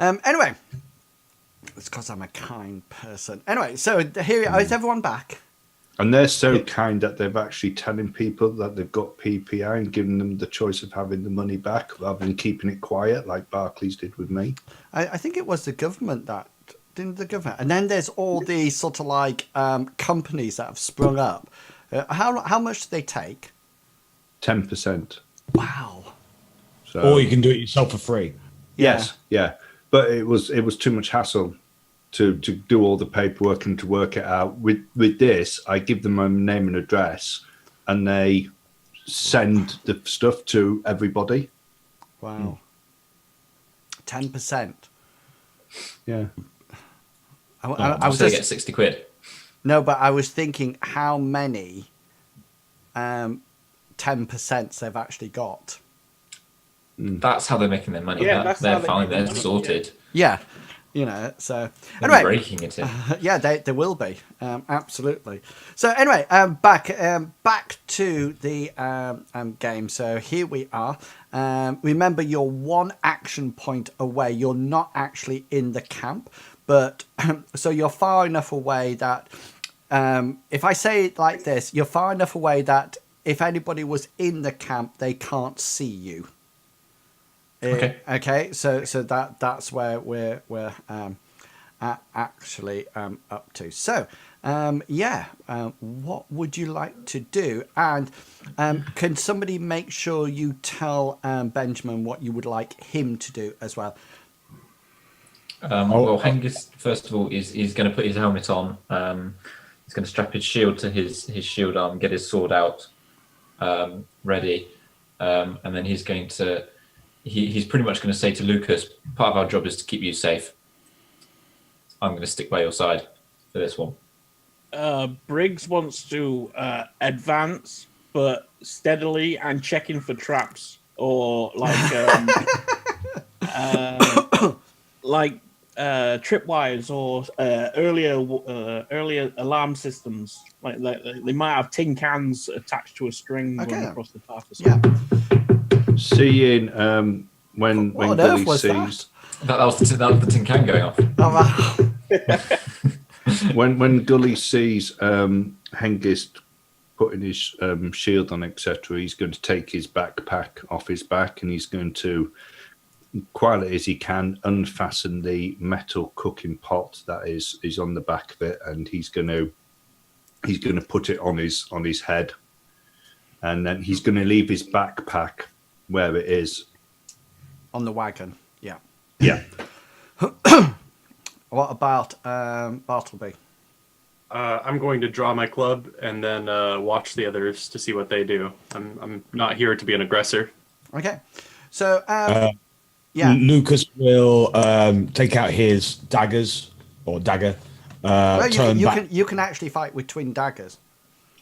Anyway, it's because I'm a kind person. Anyway, so here is everyone back? And they're so kind that they've actually telling people that they've got PPI and giving them the choice of having the money back rather than keeping it quiet like Barclays did with me. I think it was the government that didn't the government, and then there's all these sort of like companies that have sprung up. How much do they take? 10%. Wow. So, or you can do it yourself for free. Yes, yeah. But it was too much hassle to do all the paperwork and to work it out. With this, I give them my name and address, and they send the stuff to everybody. Wow. 10%. Yeah. I was so just, you get 60 quid. no, but I was thinking how many 10% they've actually got. That's how they're making their money. Yeah, that's they're how they fine. make their They're money, sorted. Yeah, you know. So They're anyway, breaking it in. yeah, they will be absolutely. So anyway, back to the game. So here we are. Remember, you're one action point away. You're not actually in the camp, but so you're far enough away that if I say it like this, you're far enough away that if anybody was in the camp, they can't see you. Okay. Okay. So that's where we're actually up to. So what would you like to do? And can somebody make sure you tell Benjamin what you would like him to do as well? Well, Hengist, first of all, is going to put his helmet on. He's going to strap his shield to his shield arm, get his sword out, ready, and then he's going to. He's pretty much going to say to Lucas, part of our job is to keep you safe. I'm going to stick by your side for this one. Briggs wants to advance, but steadily and checking for traps or like tripwires or earlier alarm systems. Like they might have tin cans attached to a string going across the path or something. Yeah. Seeing when Gully sees That was the tin can going off. Oh, wow. when Gully sees Hengist putting his shield on, etc., he's going to take his backpack off his back and he's going to, quietly as he can, unfasten the metal cooking pot that is on the back of it, and he's going to put it on his head, and then he's going to leave his backpack where it is On the wagon. Yeah. Yeah. What about Bartleby? I'm going to draw my club and then watch the others to see what they do. I'm not here to be an aggressor. Okay. So yeah, Lucas will take out his daggers or dagger. well, Turn back. you can actually fight with twin daggers.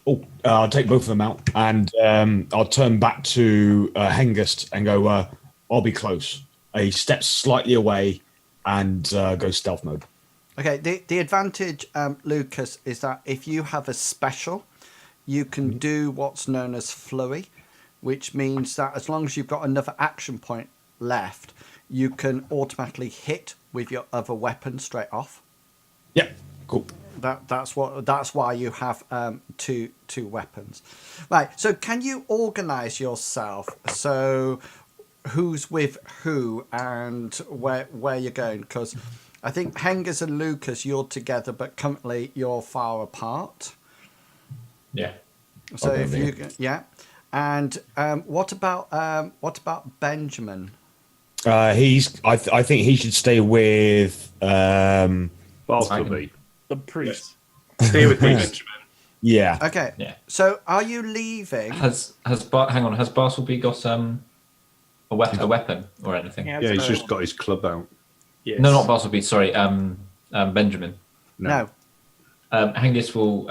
Oh, I'll take both of them out, and I'll turn back to Hengist and go, I'll be close. He steps slightly away and go stealth mode. Okay, the advantage, Lucas, is that if you have a special, you can do what's known as flurry, which means that as long as you've got another action point left, you can automatically hit with your other weapon straight off. Yeah, cool. That's why you have two weapons, right? So can you organize yourself so who's with who and where you're going? Because I think Hengers and Lucas, you're together, but currently you're far apart. Yeah. So if you and what about Benjamin? I think he should stay with Bartleby. The priest. Stay with me, Benjamin. Yeah. Okay. Yeah. So are you leaving? Has Bartleby got a weapon or anything? Yeah, Yeah, he's just got his club out. Yes. No, not Bartleby. Sorry, Benjamin. No. Hengist will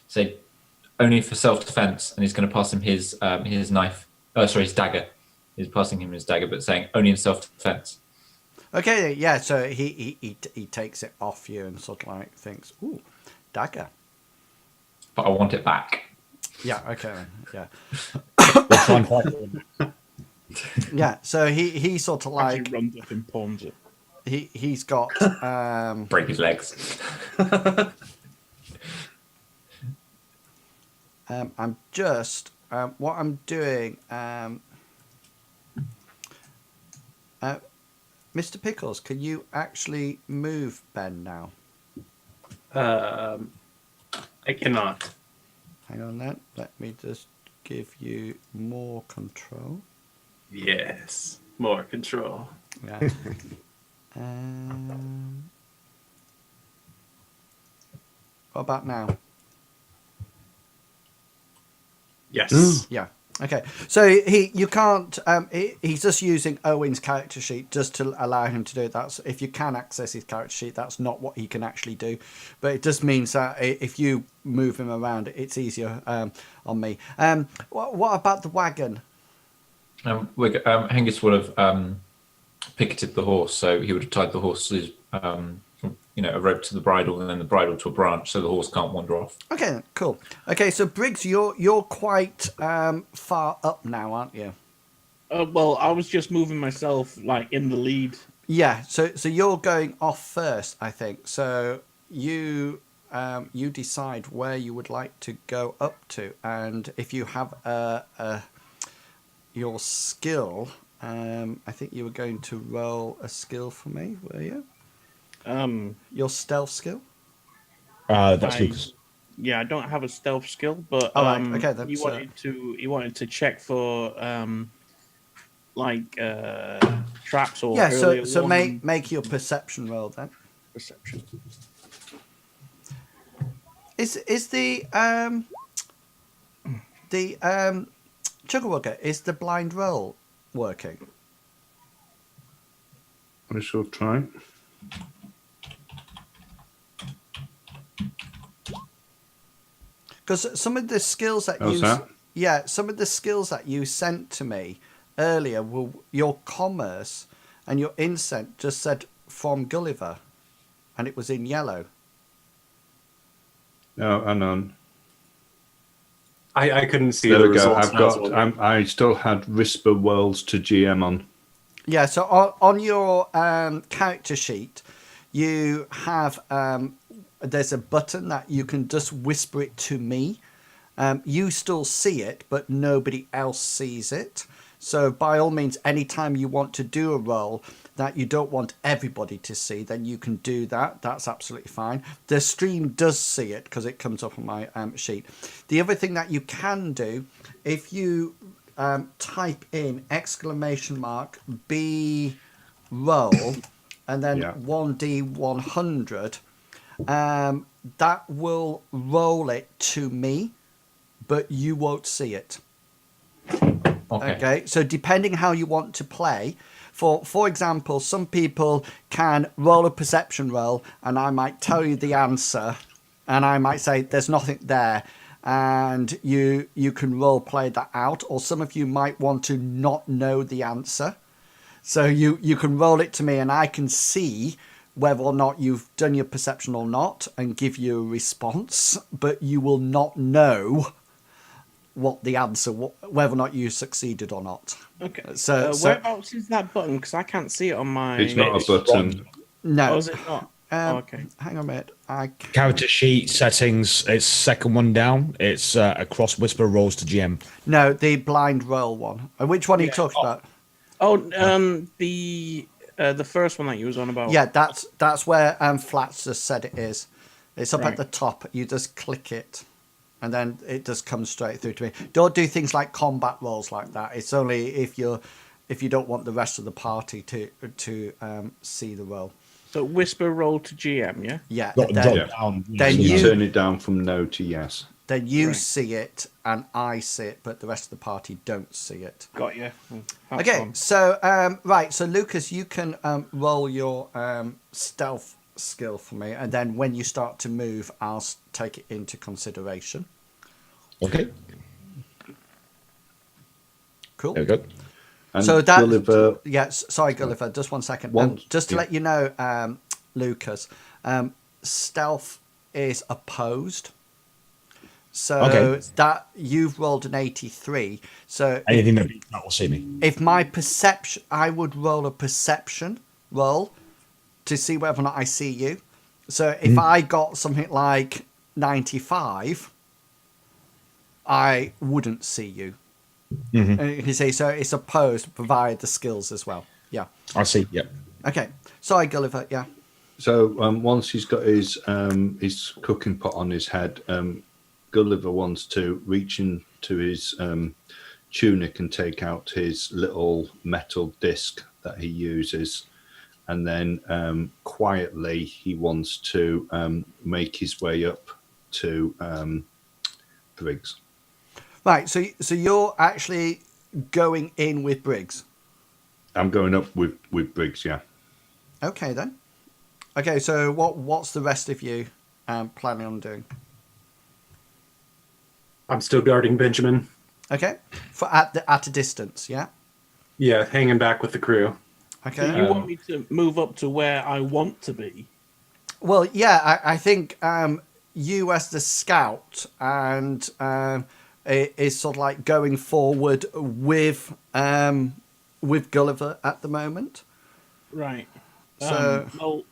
say only for self-defense, and he's going to pass him his knife. Oh, sorry, his dagger. He's passing him his dagger, but saying only in self-defense. Okay, yeah. So he takes it off you and sort of like thinks, "Ooh, dagger." But I want it back. Yeah. Okay. Yeah. We'll try and fight him. Yeah. So he sort of like Actually runs up and pawns it. he's got Break his legs. I'm just what I'm doing. Mr. Pickles, can you actually move Ben now? I cannot. Hang on then. Let me just give you more control. Yes, more control. Yeah. What about now? Yes. Yeah. Okay. So you can't. He's just using Owen's character sheet just to allow him to do it. That's if you can access his character sheet. That's not what he can actually do, but it just means that if you move him around, it's easier on me. What about the wagon? Hengist would have picketed the horse, so he would have tied the horse's a rope to the bridle and then the bridle to a branch, so the horse can't wander off. Okay, then, cool. Okay, so Briggs, you're quite far up now, aren't you? Well, I was just moving myself like in the lead. Yeah. So you're going off first, I think. So you decide where you would like to go up to, and if you have your skill, I think you were going to roll a skill for me, were you? Your stealth skill? That's Lucas. Yeah, I don't have a stealth skill, but right, okay, then, he wanted to check for traps or Yeah. earlier So warning. make your perception roll then. Perception. Is the Chuggerwugger, is the blind roll working? I shall try. Because some of the skills that some of the skills that you sent to me earlier were your commerce and your incent just said from Gulliver, and it was in yellow. No, hang on. I couldn't see There the we go. results. I've now, got. so- I still had Whisper Worlds to GM on. Yeah, so on your character sheet, you have there's a button that you can just whisper it to me. You still see it, but nobody else sees it. So by all means, anytime you want to do a roll that you don't want everybody to see, then you can do that. That's absolutely fine. The stream does see it because it comes up on my sheet. The other thing that you can do, if you type in !B roll and then 1D100, that will roll it to me, but you won't see it. Okay. So depending how you want to play, for example, some people can roll a perception roll and I might tell you the answer and I might say there's nothing there, and you can role play that out, or some of you might want to not know the answer, so you can roll it to me and I can see whether or not you've done your perception or not and give you a response, but you will not know what the answer, whether or not you succeeded or not. Okay. So whereabouts is that button? Because I can't see it on my. It's not a button. no. Oh, is it not? Okay. Hang on a minute. Character sheet settings. It's second one down. It's across Whisper rolls to GM. No, the blind roll one. Which one are you talking about? Oh, the first one that you was on about. Yeah, that's where Flats just said it is. It's up at the top. You just click it, and then it just comes straight through to me. Don't do things like combat rolls like that. It's only if you don't want the rest of the party to see the roll. So whisper roll to GM, yeah. Yeah. Drop down. Then You you turn it down from no to yes. then you see it and I see it, but the rest of the party don't see it. Got you. Okay, so right, so Lucas, you can roll your stealth skill for me, and then when you start to move, I'll take it into consideration. Okay. Cool. There we go. And So that Gulliver, yes, sorry, Gulliver. Just one second. Just to let you know, Lucas, stealth is opposed. So that you've rolled an 83. So Anything that will see me. if my perception, I would roll a perception roll to see whether or not I see you. So if I got something like 95, I wouldn't see you. You see, so it's opposed via the skills as well. Yeah. I see. Yep. Okay. Sorry, Gulliver. Yeah. So once he's got his cooking pot on his head, Gulliver wants to reach into his tunic and take out his little metal disc that he uses, and then quietly he wants to make his way up to Briggs. Right. So you're actually going in with Briggs. I'm going up with Briggs. Yeah. Okay then. Okay. So what's the rest of you planning on doing? I'm still guarding Benjamin. Okay. For at a distance. Yeah. Yeah, hanging back with the crew. Okay. Do you want me to move up to where I want to be? Well, yeah, I think you as the scout and is sort of like going forward with Gulliver at the moment. Right. So, Well,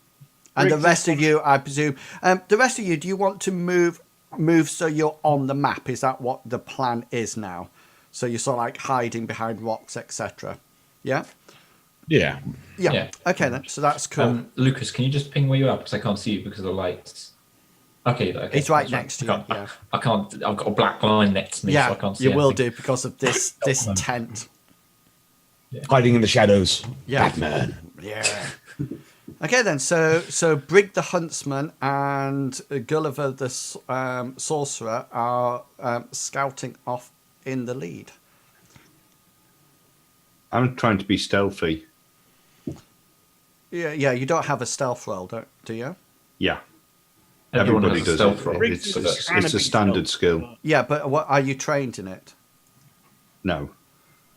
and the Briggs rest is of you, I presume, the rest of you, do you want to move so you're on the map? Is that what the plan is now? So you're sort of like hiding behind rocks, etc. Yeah. Yeah. Yeah. Okay then. So that's cool. Lucas, can you just ping where you are because I can't see you because of the lights. Okay. It's right that's next to I you. can't- Yeah. I can't. I've got a black line next to me, so I Yeah. can't see. You will anything. do because of this tent. Hiding in the shadows. Yeah. Batman. Yeah. Okay then. So Brig the huntsman and Gulliver the sorcerer are scouting off in the lead. I'm trying to be stealthy. Yeah. You don't have a stealth roll, do you? Yeah. Everyone Everybody has a does stealth it. roll. Briggs is trying It's to a be standard stealthy, skill. Yeah, but what are you trained in it? No.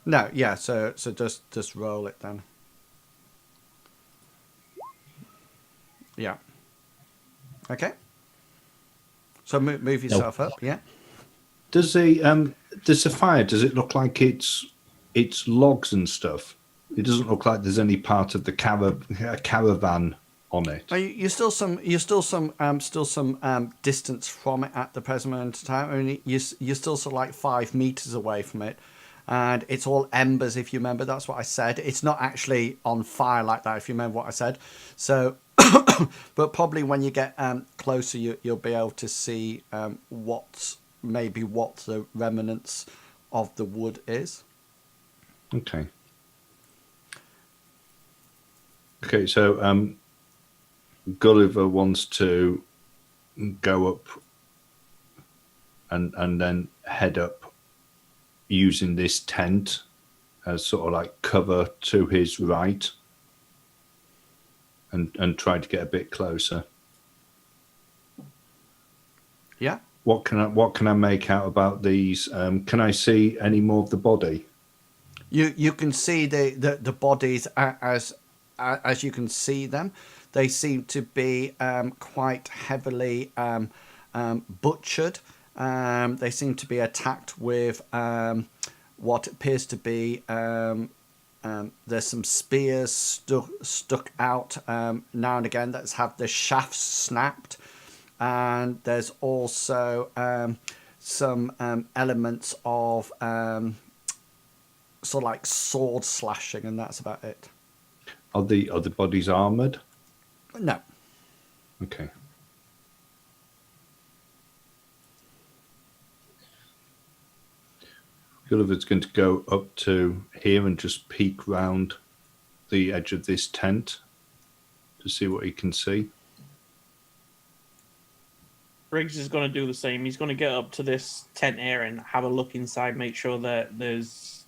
No. Yeah. So just roll it then. Yeah. Okay. So move yourself up. Yeah. Does the fire? Does it look like it's logs and stuff? It doesn't look like there's any part of the caravan on it. You're still some distance from it at the present moment in time. I mean, you're still sort of like 5 meters away from it, and it's all embers. If you remember, that's what I said. It's not actually on fire like that. If you remember what I said. So, but probably when you get closer, you'll be able to see what the remnants of the wood is. Okay. Okay, so Gulliver wants to go up and then head up using this tent as sort of like cover to his right and try to get a bit closer. Yeah. What can I make out about these? Can I see any more of the body? You can see the bodies as you can see them. They seem to be quite heavily butchered. They seem to be attacked with what appears to be there's some spears stuck out now and again that have the shafts snapped, and there's also some elements of sort of like sword slashing, and that's about it. Are the bodies armored? No. Okay. Gulliver's going to go up to here and just peek round the edge of this tent to see what he can see. Briggs is going to do the same. He's going to get up to this tent area and have a look inside, make sure that there's...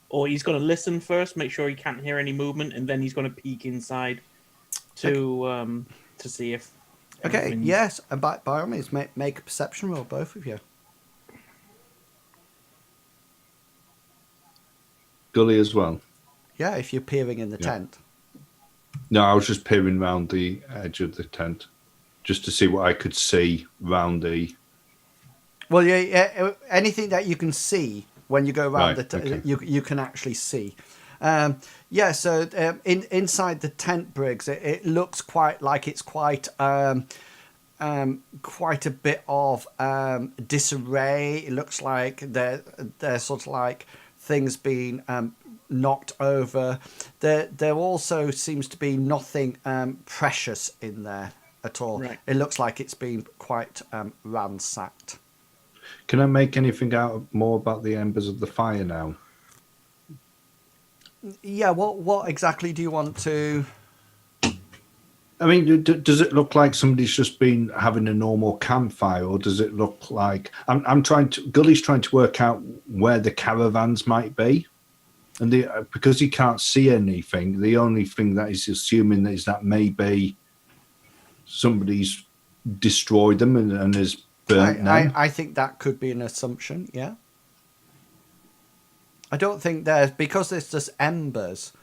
Or he's going to listen first, make sure he can't hear any movement, and then he's going to peek inside to see if... Okay, yes, and by all means, make a perception roll, both of you. Gully as well? Yeah, if you're peering in the tent. No, I was just peering round the edge of the tent just to see what I could see round the... Well, yeah, anything that you can see when you go around Right, the okay. you can actually see. Yeah, so inside the tent, Briggs, it looks quite like it's quite a bit of disarray. It looks like they're sort of like things being knocked over. There also seems to be nothing precious in there at all. Right. It looks like it's been quite ransacked. Can I make anything out more about the embers of the fire now? Yeah, what exactly do you want to... I mean, does it look like somebody's just been having a normal campfire, or does it look like Gully's trying to work out where the caravans might be, and because he can't see anything, the only thing that he's assuming is that maybe somebody's destroyed them and has burnt them. I think that could be an assumption. Yeah. I don't think because there's just embers.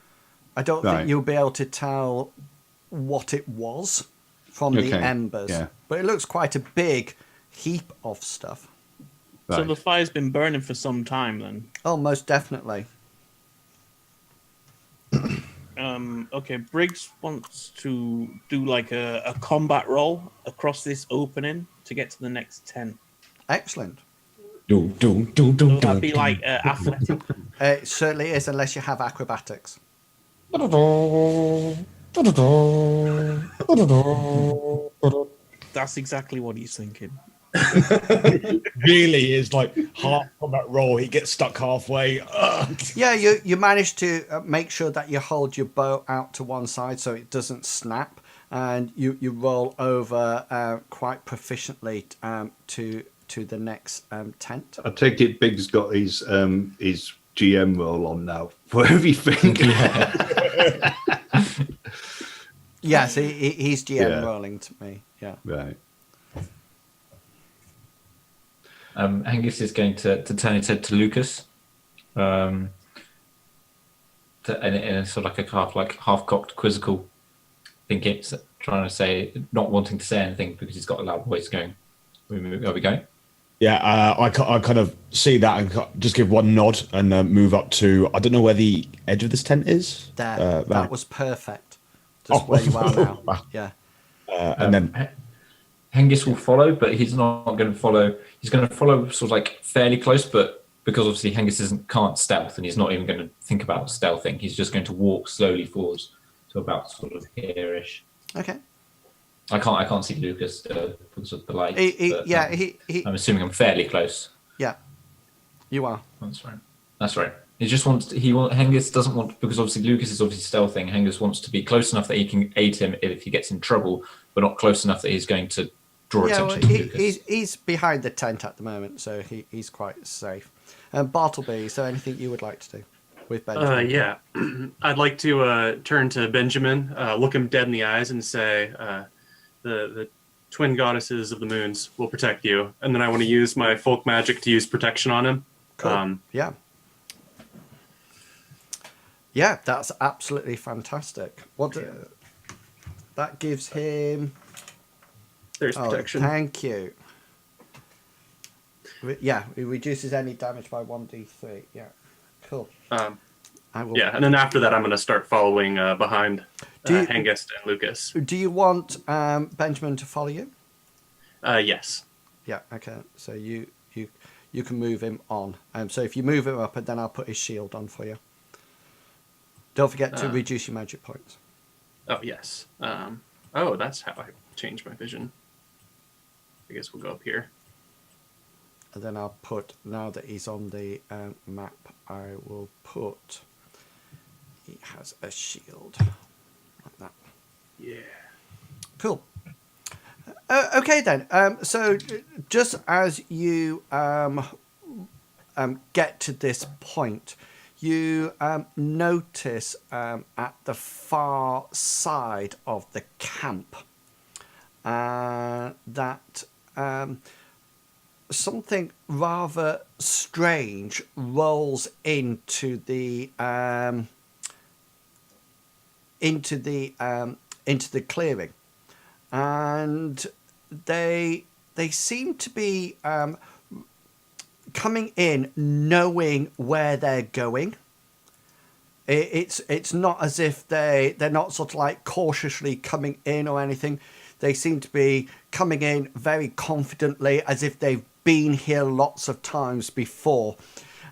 I don't think you'll be able to tell what it was from the embers. Yeah. But it looks quite a big heap of stuff. So Right. the fire's been burning for some time then. Oh, most definitely. Okay, Briggs wants to do like a combat roll across this opening to get to the next tent. Excellent. So that'd be like athletic. It certainly is, unless you have acrobatics. That's exactly what he's thinking. Really is like half combat roll. He gets stuck halfway. Ugh. Yeah, you manage to make sure that you hold your bow out to one side so it doesn't snap, and you roll over quite proficiently to the next tent. I take it Big's got his GM roll on now for everything. Yes, he's GM Yeah. rolling to me. Yeah. Right. Angus is going to turn his head to Lucas, in a sort of like half-cocked, quizzical, thinking, trying to say, not wanting to say anything because he's got a loud voice going. Are we going? Yeah, I kind of see that and just give one nod and move up to, I don't know where the edge of this tent is. There, that right. was perfect. Just where you are now. Yeah. And then Hengist will follow, but he's not going to follow. He's going to follow sort of like fairly close, but because obviously Hengist can't stealth, and he's not even going to think about stealthing. He's just going to walk slowly forwards to about sort of here-ish. Okay. I can't see Lucas because of the light. I'm assuming I'm fairly close. Yeah, you are. That's right. Hengist doesn't want, because obviously Lucas is obviously stealthing. Hengist wants to be close enough that he can aid him if he gets in trouble, but not close enough that he's going to draw attention to Lucas. He's behind the tent at the moment, so he's quite safe. Bartleby, is there anything you would like to do with Benjamin? Yeah. I'd like to turn to Benjamin, look him dead in the eyes, and say, the twin goddesses of the moons will protect you. And then I want to use my folk magic to use protection on him. Cool. Yeah, that's absolutely fantastic. That gives him... There's protection. Thank you. Yeah, it reduces any damage by 1d3. Yeah, cool. And then after that, I'm going to start following behind Hengist and Lucas. Do you want Benjamin to follow you? Yes. Yeah, okay. So you can move him on. So if you move him up, and then I'll put his shield on for you. Don't forget to reduce your magic points. Oh, yes. That's how I change my vision. I guess we'll go up here. And then I'll put, now that he's on the map, I will put, he has a shield. Like that. Yeah. Cool. Okay then. So just as you get to this point, you notice at the far side of the camp that something rather strange rolls into the clearing, and they seem to be coming in knowing where they're going. It's not as if they're not sort of like cautiously coming in or anything. They seem to be coming in very confidently, as if they've been here lots of times before.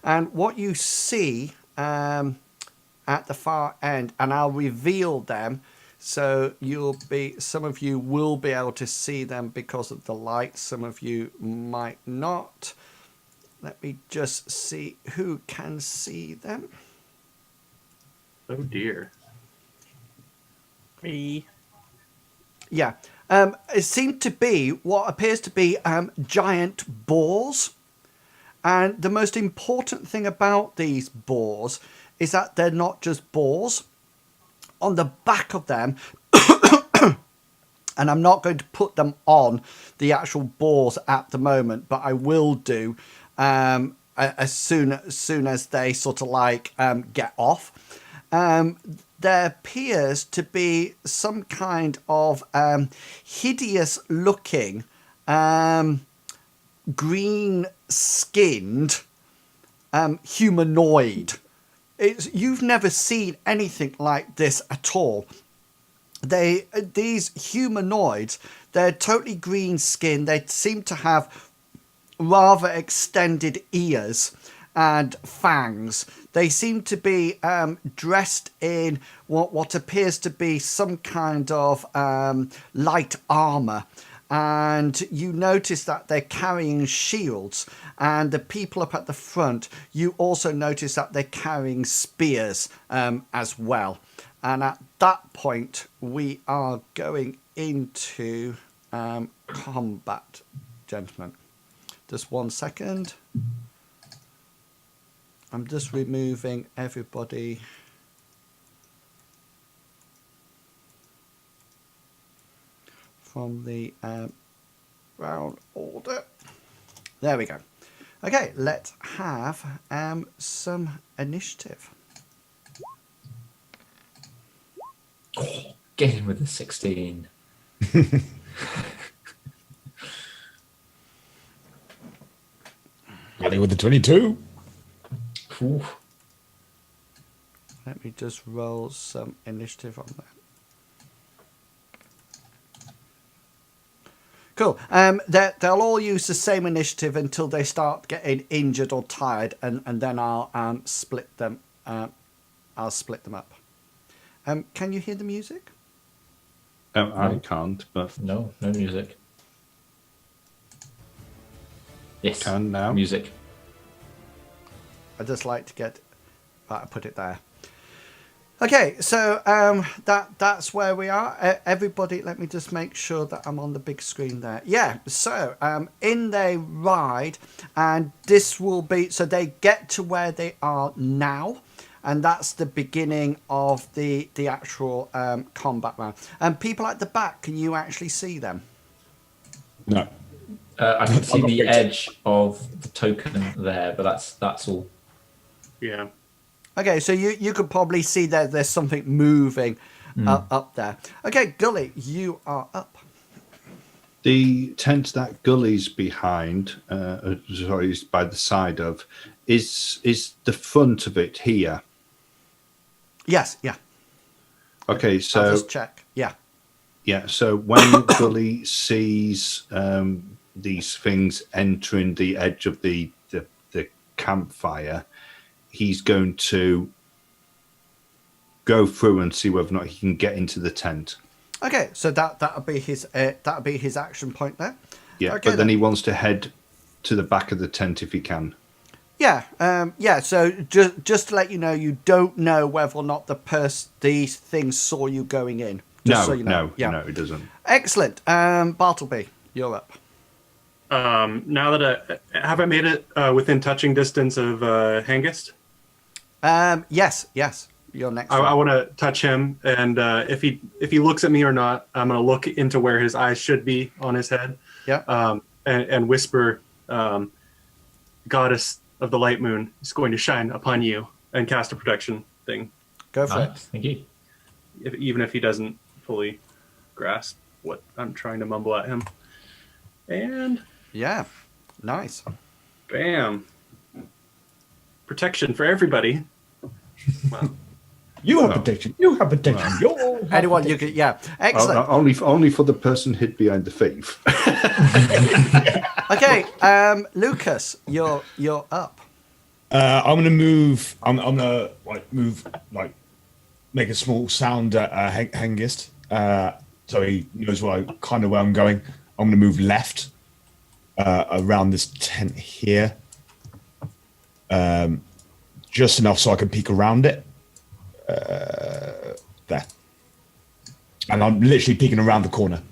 And what you see at the far end, and I'll reveal them, so some of you will be able to see them because of the light. Some of you might not. Let me just see who can see them. Oh dear. Me. Yeah. It seemed to be what appears to be giant boars. And the most important thing about these boars is that they're not just boars. On the back of them, and I'm not going to put them on the actual boars at the moment, but I will do as soon as they sort of like get off. There appears to be some kind of hideous looking green skinned humanoid. You've never seen anything like this at all. These humanoids, they're totally green skinned. They seem to have rather extended ears and fangs. They seem to be dressed in what appears to be some kind of light armor. And you notice that they're carrying shields, and the people up at the front, you also notice that they're carrying spears as well. And at that point, we are going into combat, gentlemen. Just 1 second. I'm just removing everybody. From the round order. There we go. Okay, let's have some initiative. Oh, get in with the 16. Ready with the 22. Ooh. Let me just roll some initiative on that. Cool. They'll all use the same initiative until they start getting injured or tired, and then I'll split them. I'll split them up. Can you hear the music? I can't, but No music. Yes. can now. Music. I just like to get. Right, I put it there. Okay, so that's where we are. Everybody, let me just make sure that I'm on the big screen there. Yeah, so in they ride, and this will be, so they get to where they are now, and that's the beginning of the actual combat round. And people at the back, can you actually see them? No. I can see the edge of the token there, but that's all. Yeah. Okay, so you could probably see that there's something moving up there. Okay, Gully, you are up. The tent that Gully's behind, is by the side of, is the front of it here. Yes, yeah. Okay, so I'll just check. Yeah. Yeah, so when Gully sees these things entering the edge of the campfire, he's going to go through and see whether or not he can get into the tent. Okay, so that'll be his action point there. Yeah, okay, but then he wants to head to the back of the tent if he can. Yeah, yeah. So just to let you know, you don't know whether or not these things saw you going in. Just so you know. No, it doesn't. Excellent. Bartleby, you're up. Now that have I made it within touching distance of Hengist? Yes. You're next. I want to touch him, and if he looks at me or not, I'm going to look into where his eyes should be on his head. Yeah. And whisper, "Goddess of the Light Moon is going to shine upon you," and cast a protection thing. Go for it. Thank you. Even if he doesn't fully grasp what I'm trying to mumble at him. And Yeah. Nice. bam. Protection for everybody. Wow. You have protection. You have protection. You all have Anyone you protection. could, yeah, excellent. Only for the person hid behind the thief. Okay, Lucas, you're up. I'm gonna move. I'm gonna move make a small sound at Hengist, so he knows where I'm going. I'm gonna move left around this tent here, just enough so I can peek around it. There, and I'm literally peeking around the corner,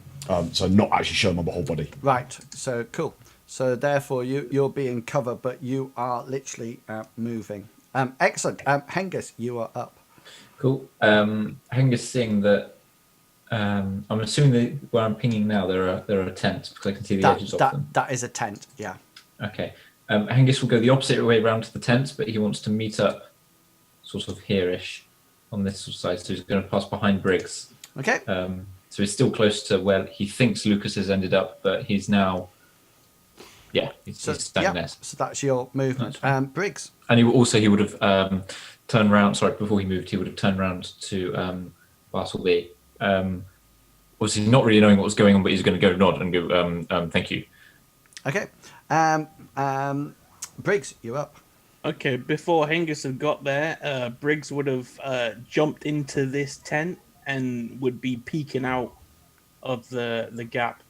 so not actually showing my whole body. Right. So cool. So therefore, you're being covered, but you are literally moving. Excellent. Hengist, you are up. Cool. Hengist seeing that. I'm assuming that where I'm pinging now, there are tents because I can see the edges of them. That is a tent. Yeah. Okay. Hengist will go the opposite way around to the tents, but he wants to meet up, sort of here-ish, on this side. So he's going to pass behind Briggs. Okay. So he's still close to where he thinks Lucas has ended up, but he's now. Yeah, he's standing there. So that's your movement. Briggs. And he would have turned around. Sorry, before he moved, he would have turned around to Bartleby. Obviously, not really knowing what was going on, but he's going to go nod and go, "Thank you." Okay. Briggs, you're up. Okay, before Hengist had got there, Briggs would have jumped into this tent and would be peeking out of the gap.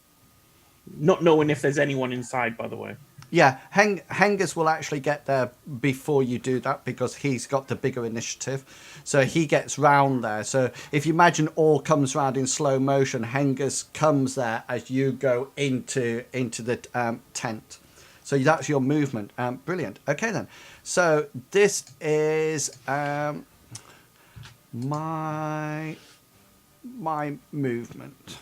Not knowing if there's anyone inside, by the way. Yeah, Hengist will actually get there before you do that because he's got the bigger initiative. So he gets round there. So if you imagine all comes round in slow motion, Hengist comes there as you go into the tent. So that's your movement. Brilliant. Okay then. So this is my movement.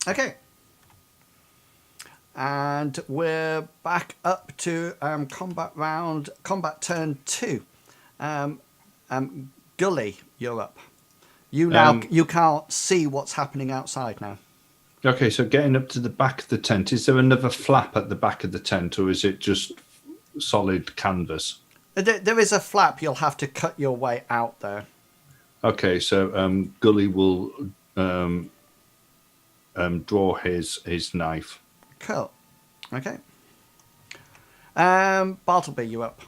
Okay, and we're back up to combat turn 2. Gully, you're up. You can't see what's happening outside now. Okay, so getting up to the back of the tent, is there another flap at the back of the tent, or is it just solid canvas? There is a flap. You'll have to cut your way out there. Okay, so Gully will draw his knife. Cool. Okay. Bartleby, you up.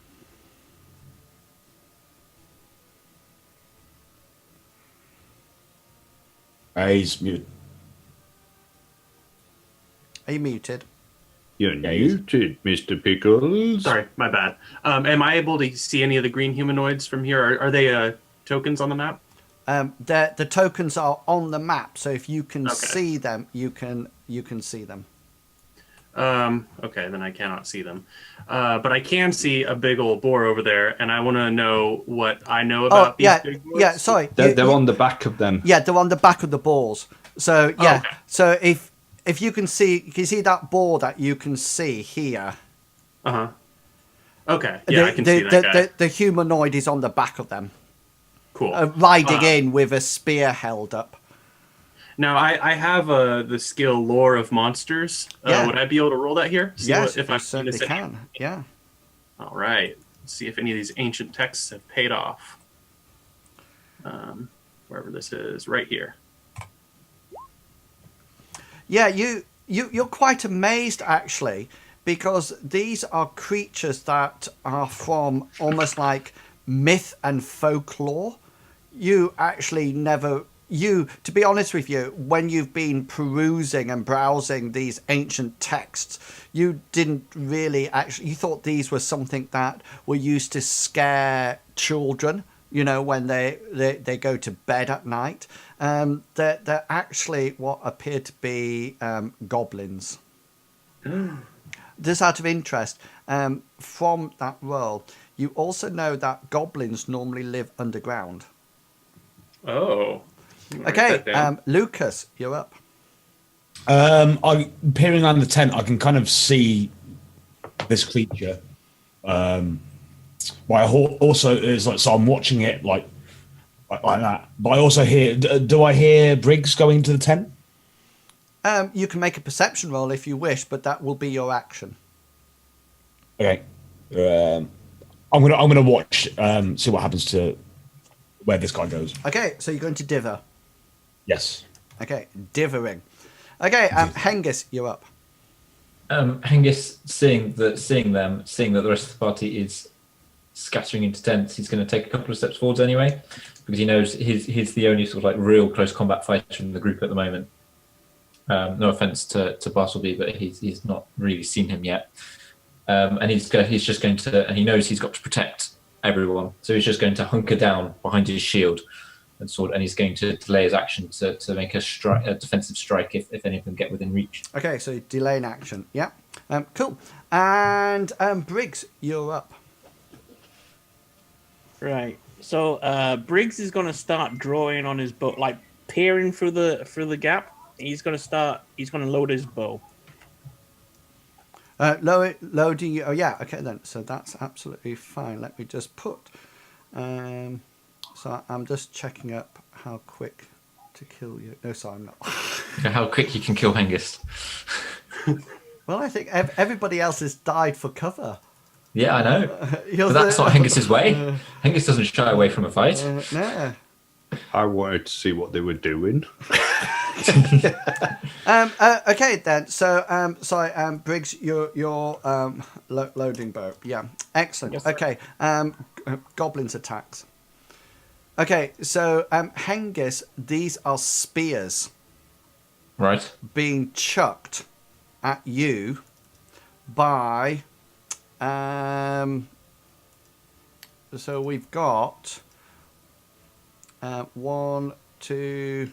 He's muted. Are you muted? You're muted, Mr. Pickles. Sorry, my bad. Am I able to see any of the green humanoids from here? Are they tokens on the map? The tokens are on the map, so if you can see them, you can see them. Okay, then I cannot see them. But I can see a big old boar over there, and I want to know what I know about these big boars. Yeah, sorry. They're on the back of them. Yeah, they're on the back of the boars. So, yeah. Okay. So if you can see that boar that you can see here. Uh-huh. Okay, yeah, I can see that guy. The humanoid is on the back of them. Cool. Riding in with a spear held up. Now, I have the skill Lore of Monsters. Yeah. Would I be able to roll that here? Yes, if you certainly can. Yeah. All right. Let's see if any of these ancient texts have paid off. Wherever this is, right here. Yeah, you're quite amazed, actually, because these are creatures that are from almost like myth and folklore. You actually never... to be honest with you, when you've been perusing and browsing these ancient texts, you didn't really actually... You thought these were something that were used to scare children, when they go to bed at night. They're actually what appear to be goblins. Just out of interest, from that world, you also know that goblins normally live underground. Oh. Okay, Lucas, you're up. I'm peering around the tent. I can kind of see this creature. But also is so I'm watching it like that. But I also hear. Do I hear Briggs going to the tent? You can make a perception roll if you wish, but that will be your action. Okay. I'm gonna watch. See what happens to where this guy goes. Okay, so you're going to dither. Yes. Okay, dithering. Okay, Hengist, you're up. Hengist, seeing that the rest of the party is scattering into tents, he's going to take a couple of steps forwards anyway, because he knows he's the only sort of like real close combat fighter in the group at the moment. No offense to Bartleby, but he's not really seen him yet. And he's just going to, and he knows he's got to protect everyone, so he's just going to hunker down behind his shield and sword, and he's going to delay his action to make a defensive strike if any of them get within reach. Okay, so delay in action. Yeah, cool. And Briggs, you're up. Right. So Briggs is going to start drawing on his bow, like peering through the gap. He's going to load his bow. Loading. Oh yeah. Okay then. So that's absolutely fine. Let me just put. So I'm just checking up how quick to kill you. No, sorry, I'm not. How quick you can kill Hengist. Well, I think everybody else has died for cover. Yeah, I know. But that's not Hengist's way. Hengist doesn't shy away from a fight. No. I wanted to see what they were doing. Okay then. So sorry, Briggs, you're loading bow. Yeah, excellent. Yes, okay, goblins attacks. Okay, so Hengist, these are spears, Right. being chucked at you by. So we've got 1, 2,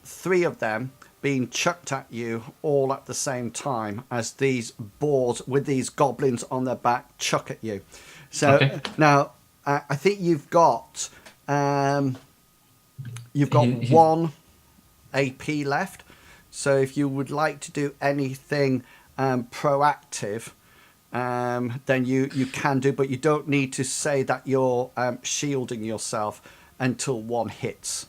3 of them being chucked at you all at the same time as these boars with these goblins on their back chuck at you. So Okay. now I think you've got 1 AP left. So if you would like to do anything proactive, then you can do, but you don't need to say that you're shielding yourself until 1 hits.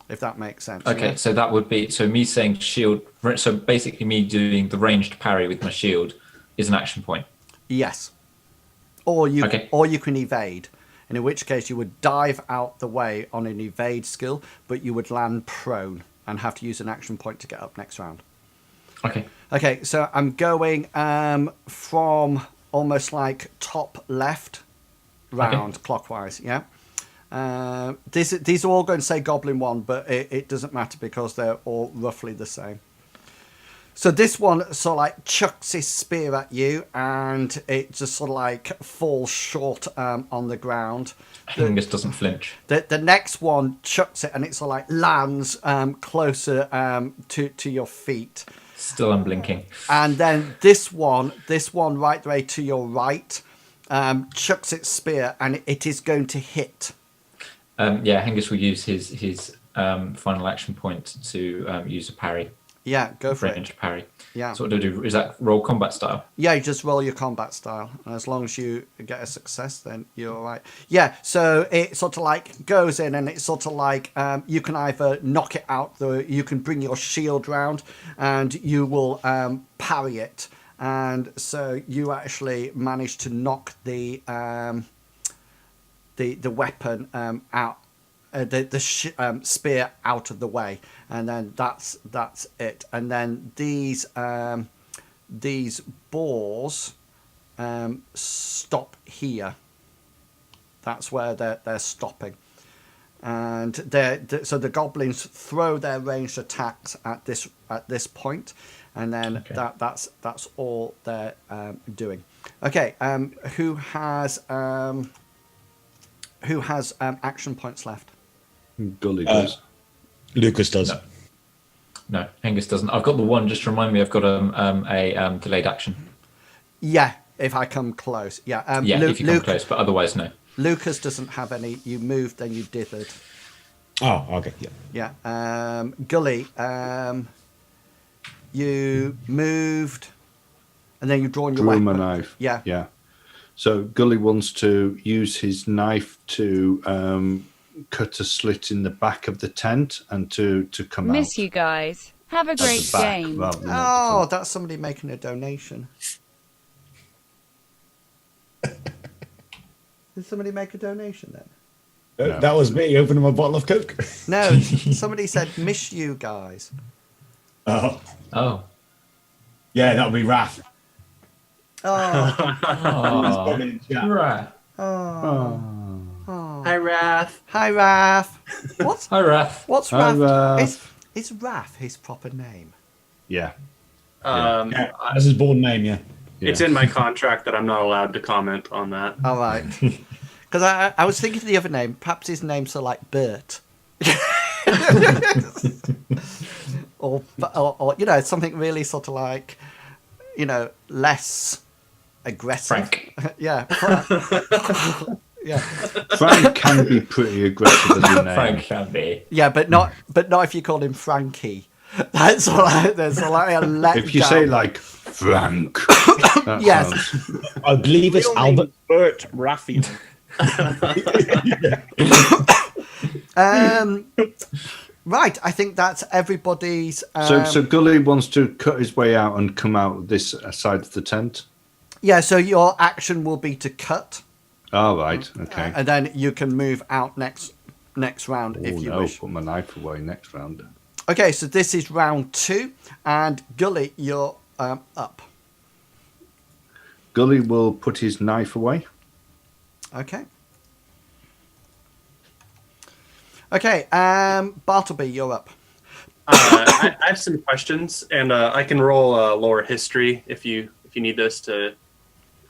If that makes sense. Okay, yeah? so that would be me saying shield. So basically, me doing the ranged parry with my shield is an action point. Yes. Or you Okay. or you can evade, and in which case you would dive out the way on an evade skill, but you would land prone and have to use an action point to get up next round. Okay. Okay, so I'm going from almost like top left round clockwise, yeah? These are all going to say Goblin 1, but it doesn't matter because they're all roughly the same. So this one sort of like chucks his spear at you, and it just sort of like falls short on the ground. Hengist doesn't flinch. The next one chucks it, and it sort of like lands closer to your feet. Still unblinking. And then this one right the way to your right, chucks its spear, and it is going to hit. Yeah, Hengist will use his final action point to use a parry. Yeah, go for Ranged it. parry. Yeah. So what do? Is that roll combat style? Yeah, you just roll your combat style, and as long as you get a success, then you're all right. Yeah, so it sort of like goes in, and it's sort of like you can either knock it out, you can bring your shield round, and you will parry it, and so you actually manage to knock the weapon out. The spear out of the way, and then that's it. And then these boars stop here. That's where they're stopping, and so the goblins throw their ranged attacks at this point, and then Okay. that's all they're doing. Okay, who has action points left? Gully does. Lucas does. No, Hengist doesn't. I've got the one. Just to remind me, I've got a delayed action. Yeah, if I come close. Yeah. Yeah, if you come close, but otherwise no. Lucas doesn't have any. You moved, then you dithered. Oh, okay. Yeah. Yeah. Gully, you moved, and then you drawn your Drew weapon. my knife. Yeah. Yeah. So Gully wants to use his knife to cut a slit in the back of the tent and to come out. Miss you guys. Have a At great the back, game. rather than at the Oh, front. that's somebody making a donation. Did somebody make a donation then? No. That was me opening my bottle of Coke. No, somebody said, miss you guys. Oh, Oh. yeah, that would be Raph. Oh, Oh. Right. Hi, Wrath. hi, Raph. What's Hi, Raph. what's Hi, Raph? Raph. Is Raph his proper name? Yeah. Yeah, that's his born name, yeah. It's in my contract that I'm not allowed to comment on that. All right. Because I was thinking of the other name. Perhaps his name's so like Bert. or something really sort of like, less aggressive. Frank. Yeah. Yeah. Frank can be pretty aggressive as a name. Frank can be. Yeah, but not if you call him Frankie. That's all right. There's like a let If you down. say like Frank, that Yes. sounds- I believe it's Real name's Albert. Bert Raffian. Right, I think that's everybody's. So Gully wants to cut his way out and come out this side of the tent. Yeah, so your action will be to cut, All right. Okay. and then you can move out next round if Oh, you no, wish. put my knife away next round. Okay, so this is round 2, and Gully, you're up. Gully will put his knife away. Okay. Okay, Bartleby, you're up. I have some questions, and I can roll lore history if you need this to.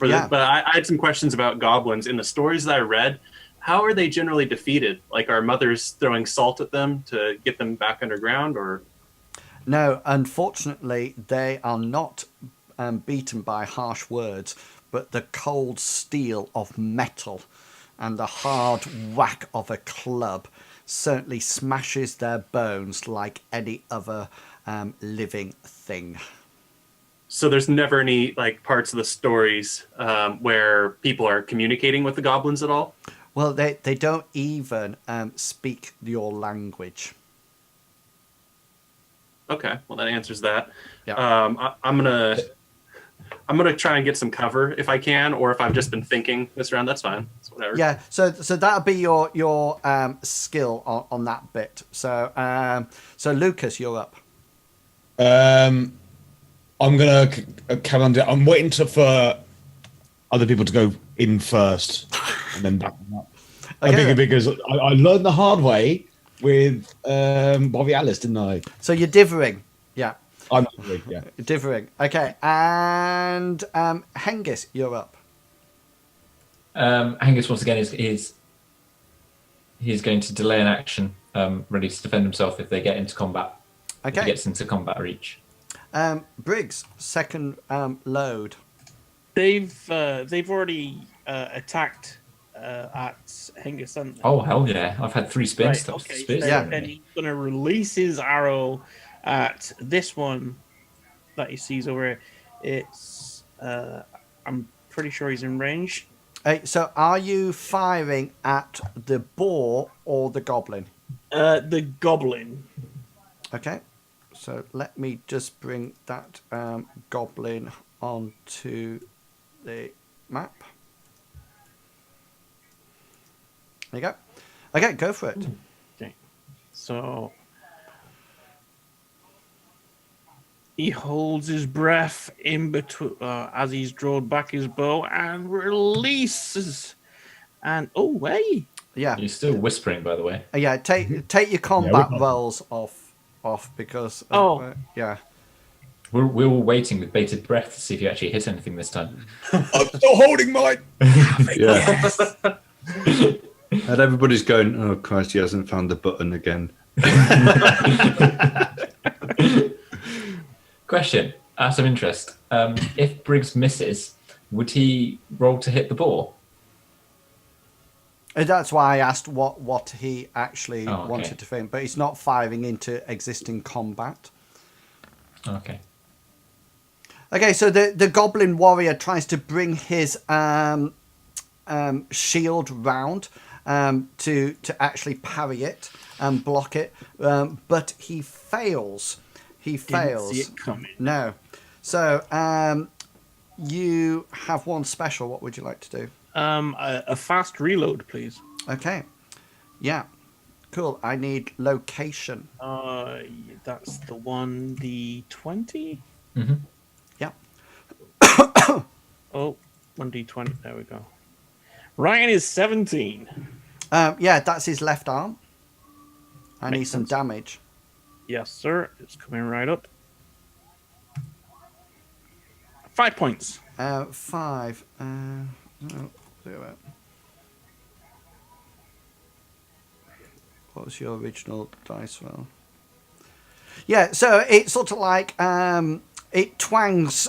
Yeah. But I had some questions about goblins in the stories that I read. How are they generally defeated? Like, are mothers throwing salt at them to get them back underground, or? No, unfortunately, they are not beaten by harsh words, but the cold steel of metal and the hard whack of a club certainly smashes their bones like any other living thing. So there's never any like parts of the stories where people are communicating with the goblins at all? Well, they don't even speak your language. Okay, well that answers that. Yeah. I'm gonna try and get some cover if I can, or if I've just been thinking this round. That's fine. It's whatever. Yeah, so that'll be your skill on that bit. So Lucas, you're up. I'm gonna carry on. I'm waiting for other people to go in first, and then back them up. Okay. Because I learned the hard way with Bobby Alice, didn't I? So you're divering. Yeah, I'm sorry, yeah. divering. Okay, and Hengist, you're up. Angus once again is he's going to delay an action, ready to defend himself if they get into combat. If he Okay. gets into combat reach. Briggs, second load. They've already attacked at Hengist, haven't they? Oh hell yeah! I've had 3 spin Right, stuff. okay, Spears so Yeah. on then me. he's going to release his arrow at this one that he sees over here. It's I'm pretty sure he's in range. So are you firing at the boar or the goblin? The goblin. Okay, so let me just bring that goblin onto the map. There you go. Okay, go for it. Okay, so he holds his breath in between as he's drawn back his bow and releases. And oh, hey, Yeah, You're still whispering, by the way. yeah. Take your combat we're not. rolls off because yeah. We're all waiting with bated breath to see if you actually hit anything this time. I'm still holding mine. Yeah. And everybody's going, oh Christ, he hasn't found the button again. Question, out of interest, if Briggs misses, would he roll to hit the boar? And that's why I asked what he actually Oh, okay. wanted to think, but he's not firing into existing combat. Okay. Okay, so the goblin warrior tries to bring his shield round to actually parry it and block it, but he fails. Didn't see it coming. No. So you have one special. What would you like to do? A fast reload, please. Okay. Yeah. Cool. I need location. That's the one, the 20? Mm-hmm. Yeah. Oh, 1d20. There we go. Ryan is 17. Yeah, that's his left arm. I need Makes some sense. damage. Yes, sir. It's coming right up. 5 points. 5. What was your original dice roll? Yeah, so it's sort of like it twangs.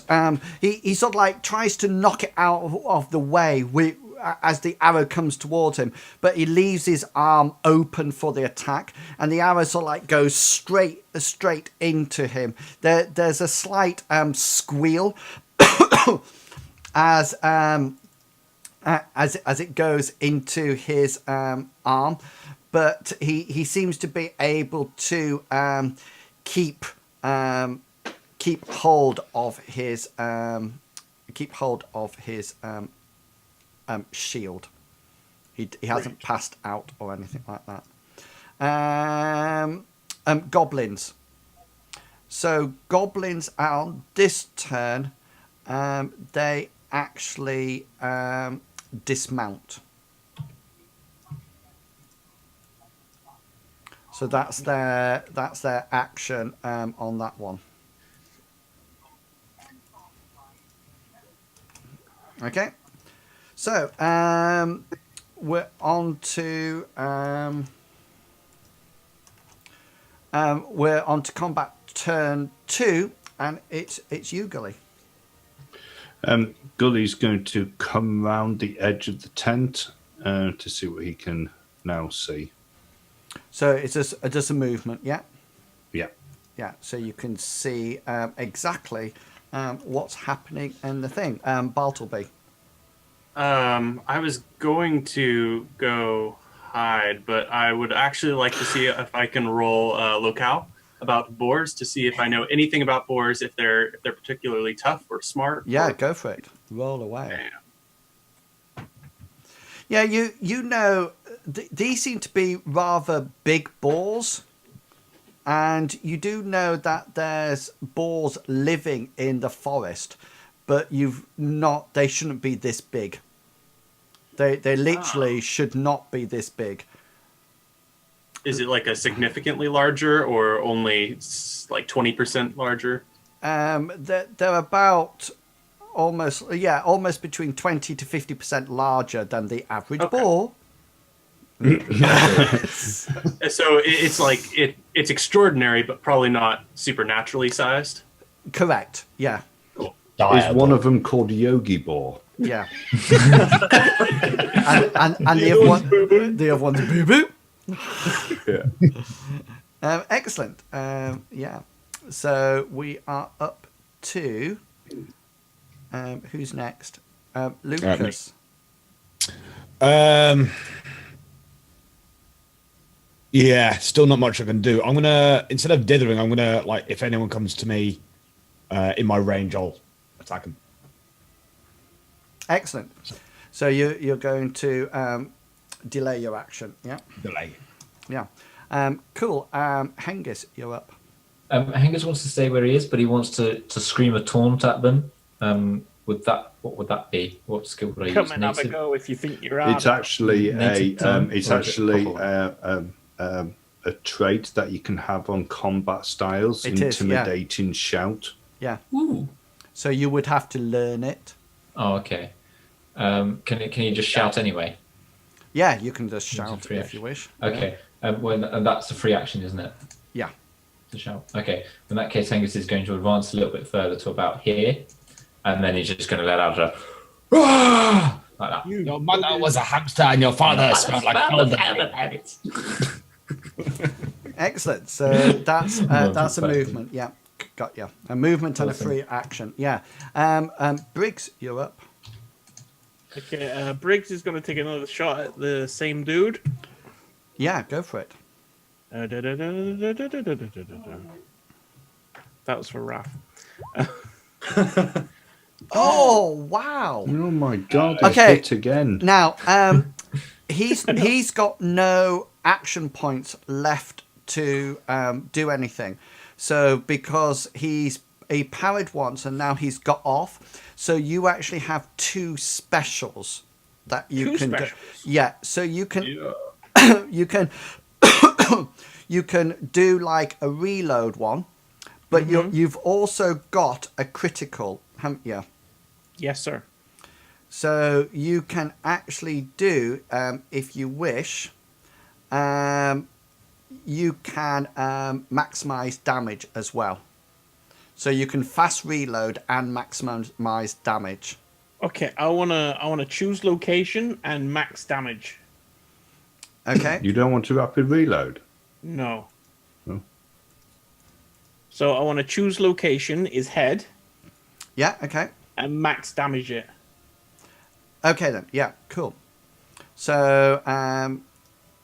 He sort of like tries to knock it out of the way as the arrow comes towards him, but he leaves his arm open for the attack, and the arrow sort of like goes straight into him. There's a slight squeal as it goes into his arm, but he seems to be able to keep hold of his shield. He hasn't passed out or anything like that. Goblins. So goblins on this turn, they actually dismount. So that's their action on that one. Okay. So we're on to combat turn 2, and it's you, Gully. Gully's going to come round the edge of the tent to see what he can now see. So it's just a movement, yeah? Yeah. Yeah, so you can see exactly what's happening in the thing. Bartleby. I was going to go hide, but I would actually like to see if I can roll locale about boars to see if I know anything about boars, if they're particularly tough or smart. Yeah, or... go for it. Roll away. Yeah. Yeah, you know, these seem to be rather big boars, and you do know that there's boars living in the forest, but they shouldn't be this big. They literally should not be this big. Is it like a significantly larger or only like 20% larger? They're about almost between 20 to 50% larger than the average boar. So it's like it's extraordinary, but probably not supernaturally sized. Correct. Yeah. Cool. Is one of them called Yogi Boar? Yeah. and the other one's Boo Boo. Yeah. Excellent. Yeah. So we are up to who's next? Lucas. Yeah, still not much I can do. I'm gonna, instead of dithering, I'm gonna, like, if anyone comes to me in my range, I'll attack them. Excellent. So you're going to delay your action. Yeah. Delay. Yeah. Cool. Hengist, you're up. Hengist wants to stay where he is, but he wants to scream a taunt at them. What would that be? What skill would I Come use? and have a go if you think you're out. It's actually Native tongue? a trait that you can have on combat styles. It is, intimidating shout. Yeah. Ooh. So you would have to learn it. Oh, okay. Can you just shout anyway? Yeah, you can just shout free if action. you wish. Okay. And that's a free action, isn't it? Yeah. To shout. Okay. In that case, Hengist is going to advance a little bit further to about here, and then he's just going to let out a like that. Your mother was a hamster and your father smelled like powder. Excellent. So that's a movement. Yeah, got you. A movement and a free action. Yeah. Briggs, you're up. Okay, Briggs is going to take another shot at the same dude. Yeah, go for it. That was for Raph. Oh, wow. Oh my God! He's Okay. hit again. Now, he's got no action points left to do anything. So because he parried once and now he's got off, so you actually have 2 specials that you can do. Yeah, so you can you can you can do like a reload one, but you've also got a critical, haven't you? Yes, sir. So you can actually do, if you wish, you can maximize damage as well. So you can fast reload and maximize damage. Okay, I wanna choose location and max damage. Okay. You don't want to rapid reload? No. No. So I want to choose location is head Yeah. Okay. and max damage it. Okay then. Yeah. Cool. So,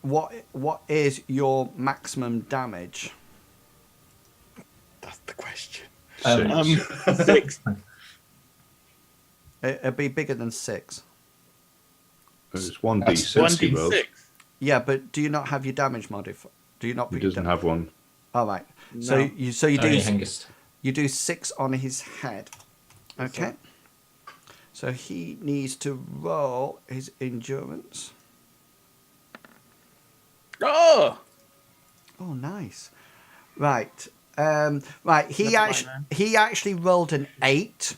what is your maximum damage? That's the question. 6. 6. It'd be bigger than 6. It's 1d6. he rolls. 1d6. Yeah, but do you not have your damage modifier? Do you not? He doesn't have one. All right. No. So you do Only Hengist. you do 6 on his head. Okay. So he needs to roll his endurance. Oh! Oh, nice. Right. Right. He actually rolled an 8.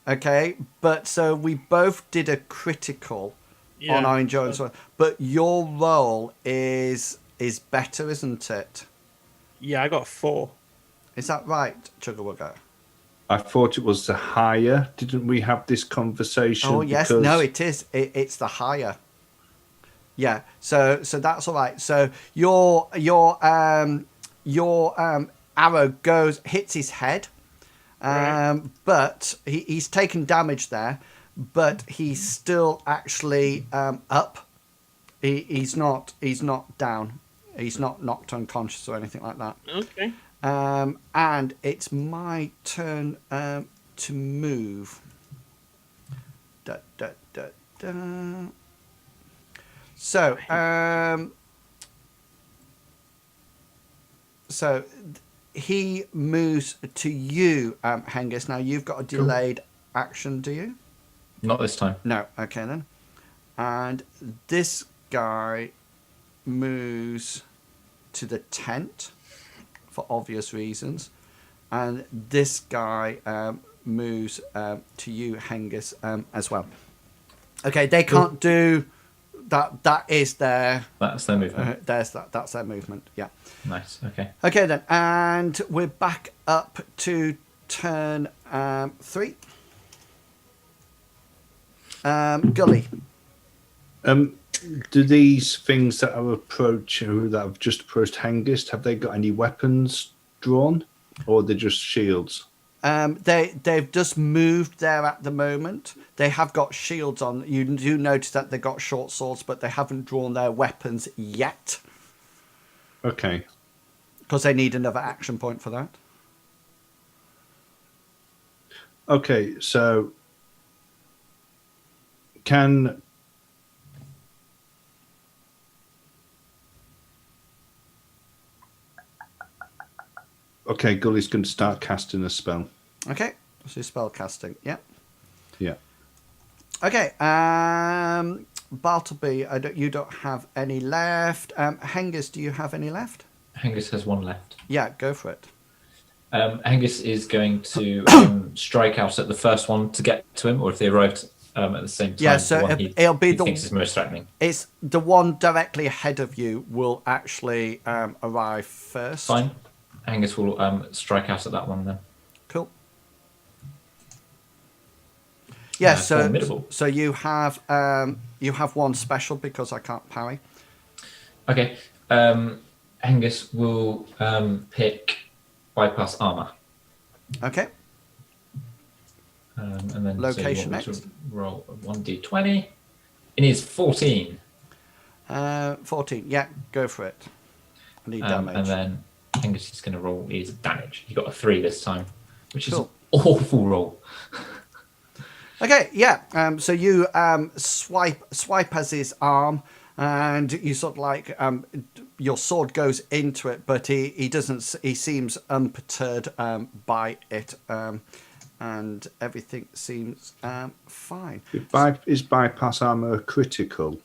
Okay, but so we both did a critical on our endurance one, but your roll is better, isn't it? Yeah, I got 4. Is that right, Chugawugga? I thought it was the higher. Didn't we have this conversation? Oh yes, Because- no, it is. It's the higher. Yeah. So that's all right. So your arrow hits his head, but he's taken damage there, but he's still actually up. He's not down. He's not knocked unconscious or anything like that. Okay. And it's my turn to move. Da, da, da, da. So, he moves to you, Hengist. Now you've got a delayed action, do you? Not this time. No. Okay then. And this guy moves to the tent for obvious reasons, and this guy moves to you, Hengist, as well. Okay, they can't do that. That is their. That's their movement. That's their movement. Yeah. Nice. Okay. Okay then, and we're back up to turn 3. Gully. Do these things that have just approached Hengist, have they got any weapons drawn, or are they just shields? They've just moved there at the moment. They have got shields on. You do notice that they've got short swords, but they haven't drawn their weapons yet Okay. because they need another action point for that. Okay, so can Gully's going to start casting a spell. Okay, so spell casting. Yeah. Yeah. Okay. Bartleby, you don't have any left. Hengist, do you have any left? Hengist has 1 left. Yeah, go for it. Hengist is going to strike out at the first one to get to him, or if they arrived at the same time. Yeah, so the one it'll be he thinks is most threatening. It's the one directly ahead of you will actually arrive first. Fine. Hengist will strike out at that one then. Cool. Yeah, formidable. so you have 1 special because I can't parry. Okay. Hengist will pick bypass armor. Okay. And then Location so you want me next. to roll a 1d20. It is 14. 14. Yeah, go for it. I need damage. And then Angus is going to roll his damage. He got a 3 this time, which is Cool. an awful roll. Okay, yeah. So you swipe as his arm, and you sort of like your sword goes into it, but he doesn't. He seems unperturbed by it, and everything seems fine. Is bypass armor a critical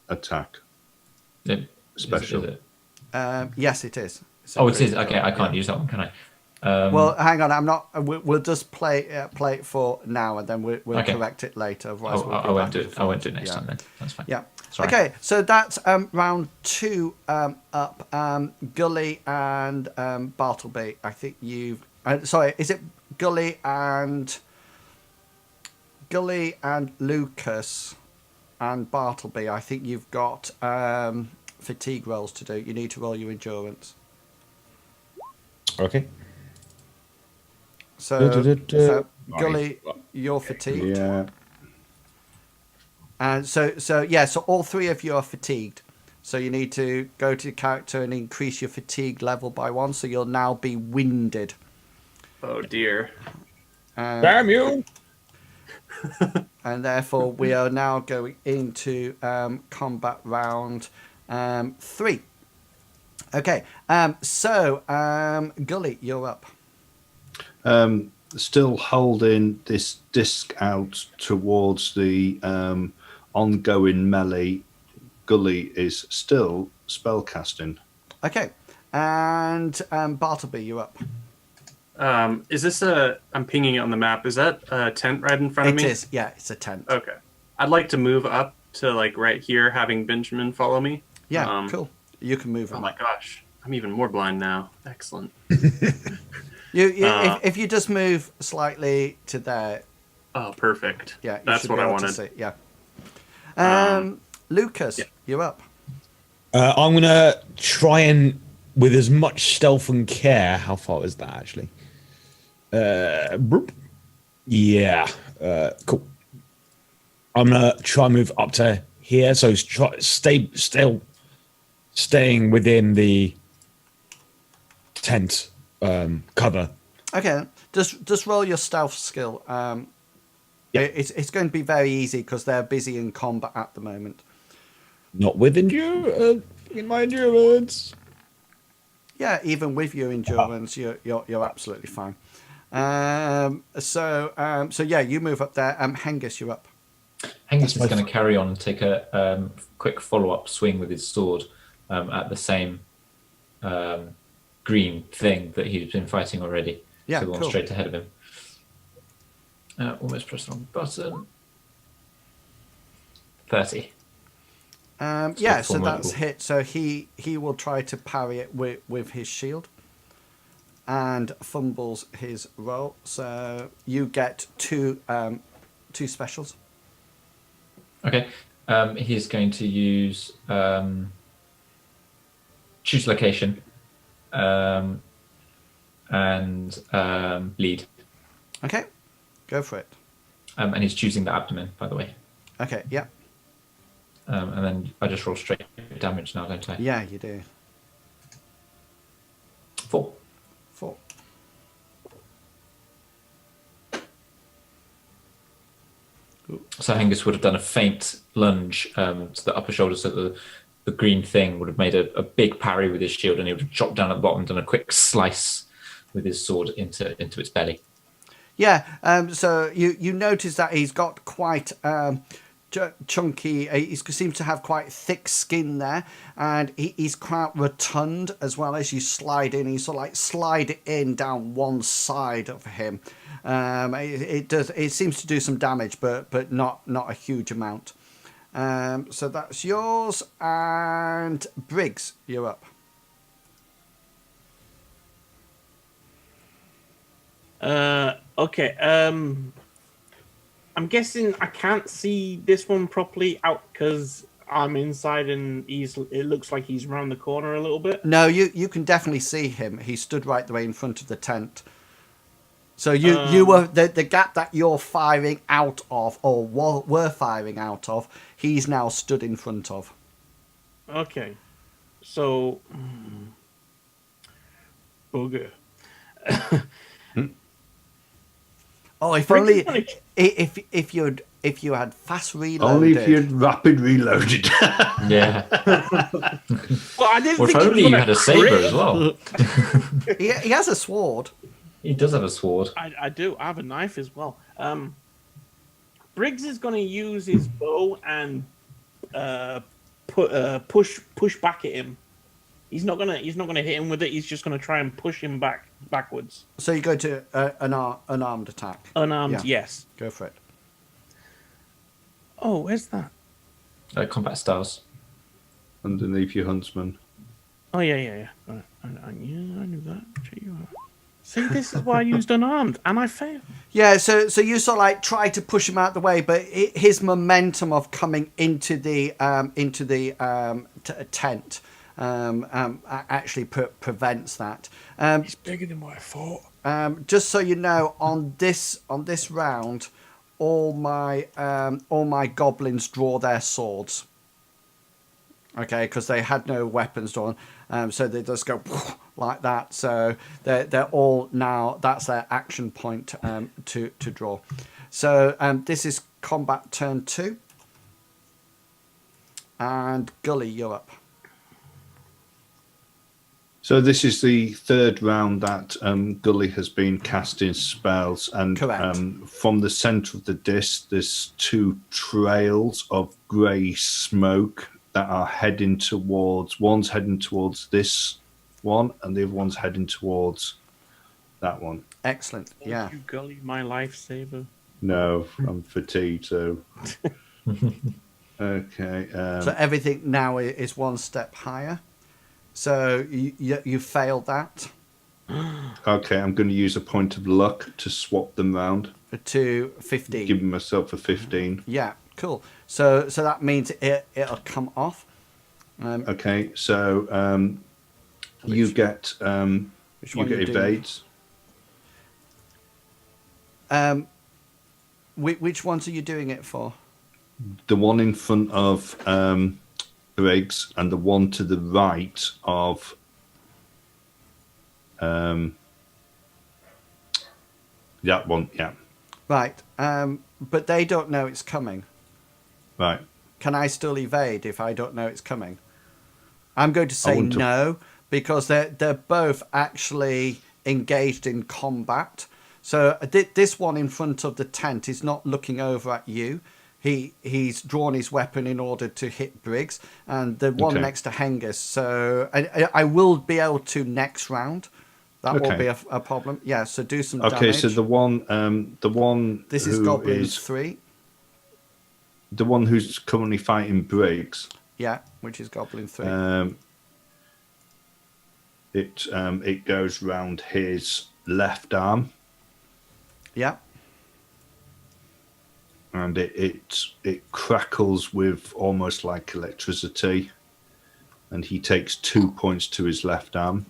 attack? Special. Is it? Yes, it is. Oh, it is. Okay, I can't use that one, can I? Well, hang on. I'm not. We'll just play it for now, and then we'll Okay. correct it later. Otherwise, I won't do it. I won't do it next Yeah. time then. That's fine. Yeah. Sorry. Okay, so that's round 2 up. Gully and Bartleby. I think you've. Sorry, is it Gully and Lucas and Bartleby? I think you've got fatigue rolls to do. You need to roll your endurance. Okay. So Gully, you're fatigued. Yeah. And so all 3 of you are fatigued. So you need to go to your character and increase your fatigue level by 1. So you'll now be winded. Oh dear. Damn you! And therefore we are now going into combat round 3. Okay. So Gully, you're up. Still holding this disc out towards the ongoing melee. Gully is still spellcasting. Okay. And Bartleby, you're up. Is this I'm pinging it on the map. Is that a tent right in front of me? It is. Yeah, it's a tent. Okay. I'd like to move up to like right here, having Benjamin follow me. Yeah, cool. You can move Oh on. my gosh. I'm even more blind now. Excellent. If you just move slightly to there, Oh, perfect. yeah, you That's should what be I able to wanted. see. Yeah. Lucas, yeah. you're up. I'm gonna try and, with as much stealth and care. How far is that actually? Yeah. Cool. I'm gonna try and move up to here. So staying within the tent cover. Okay, then. Just roll your stealth skill. Yeah. It's going to be very easy because they're busy in combat at the moment. Not with in my endurance. Yeah, even with your endurance, you're absolutely fine. So yeah, you move up there. Hengist, you're up. Hengist is going to carry on and take a quick follow-up swing with his sword at the same green thing that he's been fighting already. Yeah, so the one cool. straight ahead of him. Almost pressed the wrong button. 30. Yeah, so formidable. that's hit. So he will try to parry it with his shield, and fumbles his roll. So you get two specials. Okay. He's going to use choose location and lead. Okay, go for it. And he's choosing the abdomen, by the way. Okay, yeah. And then I just roll straight damage now, don't I? Yeah, you do. 4. 4. So Hengist would have done a feint lunge to the upper shoulder, so that the green thing would have made a big parry with his shield, and he would have chopped down at the bottom and done a quick slice with his sword into its belly. Yeah, so you notice that he's got quite chunky, he seems to have quite thick skin there, and he's quite rotund as well. As you slide in, you sort of like slide in down one side of him. It seems to do some damage, but not a huge amount. So that's yours, and Briggs, you're up. Okay. I'm guessing I can't see this one properly out because I'm inside and it looks like he's around the corner a little bit. No, you can definitely see him. He stood right the way in front of the tent. So you were the gap that you're firing out of, or were firing out of. He's now stood in front of. Okay. So, bugger. Oh, if Briggs only is gonna- if you had fast reloaded. Only if you'd rapid reloaded. Yeah. Well, I didn't Or if think he was only you gonna had a saber crit. as well. He has a sword. He does have a sword. I do. I have a knife as well. Briggs is going to use his bow and push back at him. He's not gonna hit him with it. He's just gonna try and push him backwards. So you go to an armed attack. Unarmed, Yeah. yes. Go for it. Oh, where's that? Combat styles. Underneath your huntsman. Oh yeah. Right. I knew that. Check you out. See, this is why I used unarmed, and I failed. Yeah, so you sort of like try to push him out the way, but his momentum of coming into the tent actually prevents that. It's bigger than what I thought. Just so you know, on this round, all my goblins draw their swords. Okay, because they had no weapons drawn, so they just go like that. So they're all now. That's their action point to draw. So this is combat turn 2, and Gully, you're up. So this is the third round that Gully has been casting spells, and Correct. From the centre of the disc, there's 2 trails of grey smoke that are heading towards. One's heading towards this one, and the other one's heading towards that one. Excellent. Yeah. You Gully, my lifesaver. No, I'm fatigued, so. Okay. So everything now is one step higher. So you failed that Okay, I'm going to use a point of luck to swap them round, to 15. giving myself a 15. Yeah, cool. So that means it'll come off. Okay, so you get Which you one get you doing? evades. Which ones are you doing it for? The one in front of Briggs and the one to the right of that one. Yeah, Right. But they don't know it's coming. right. Can I still evade if I don't know it's coming? I'm going to say want to- no, because they're both actually engaged in combat. So this one in front of the tent is not looking over at you. He's drawn his weapon in order to hit Briggs, and the one Okay. next to Hengist. So I will be able to next round. That will Okay. be a problem. Yeah. So do some Okay, damage. so the one This is who Goblins 3. the one who's currently fighting Briggs. Yeah, which is Goblin 3. It goes round his left arm, yeah. and it crackles with almost like electricity, and he takes 2 points to his left arm.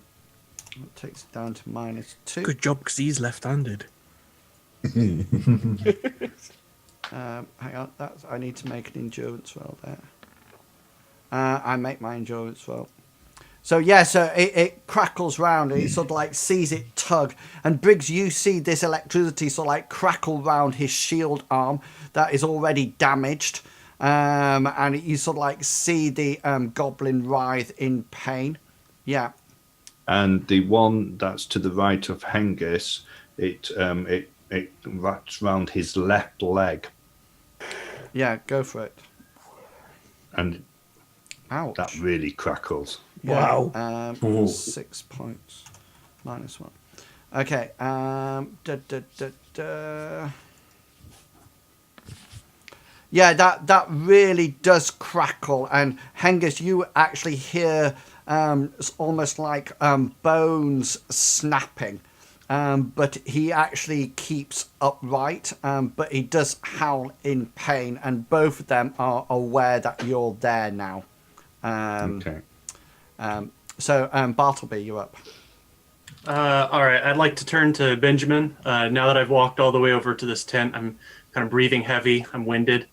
It takes it down to -2. Good job, because he's left-handed. Hang on, I need to make an endurance roll there. I make my endurance roll. So yeah, so it crackles round, and he sort of like sees it tug. And Briggs, you see this electricity sort of like crackle round his shield arm that is already damaged. And you sort of like see the goblin writhe in pain. Yeah. And the one that's to the right of Hengist, it wraps round his left leg, Yeah, go for it. and Ouch. that really crackles. Yeah, Wow. 6 points. -1. Okay. Yeah, that really does crackle. And Hengist, you actually hear almost like bones snapping. But he actually keeps upright, but he does howl in pain. And both of them are aware that you're there now. Okay. So, Bartleby, you're up. All right, I'd like to turn to Benjamin. Now that I've walked all the way over to this tent, I'm kind of breathing heavy. I'm winded,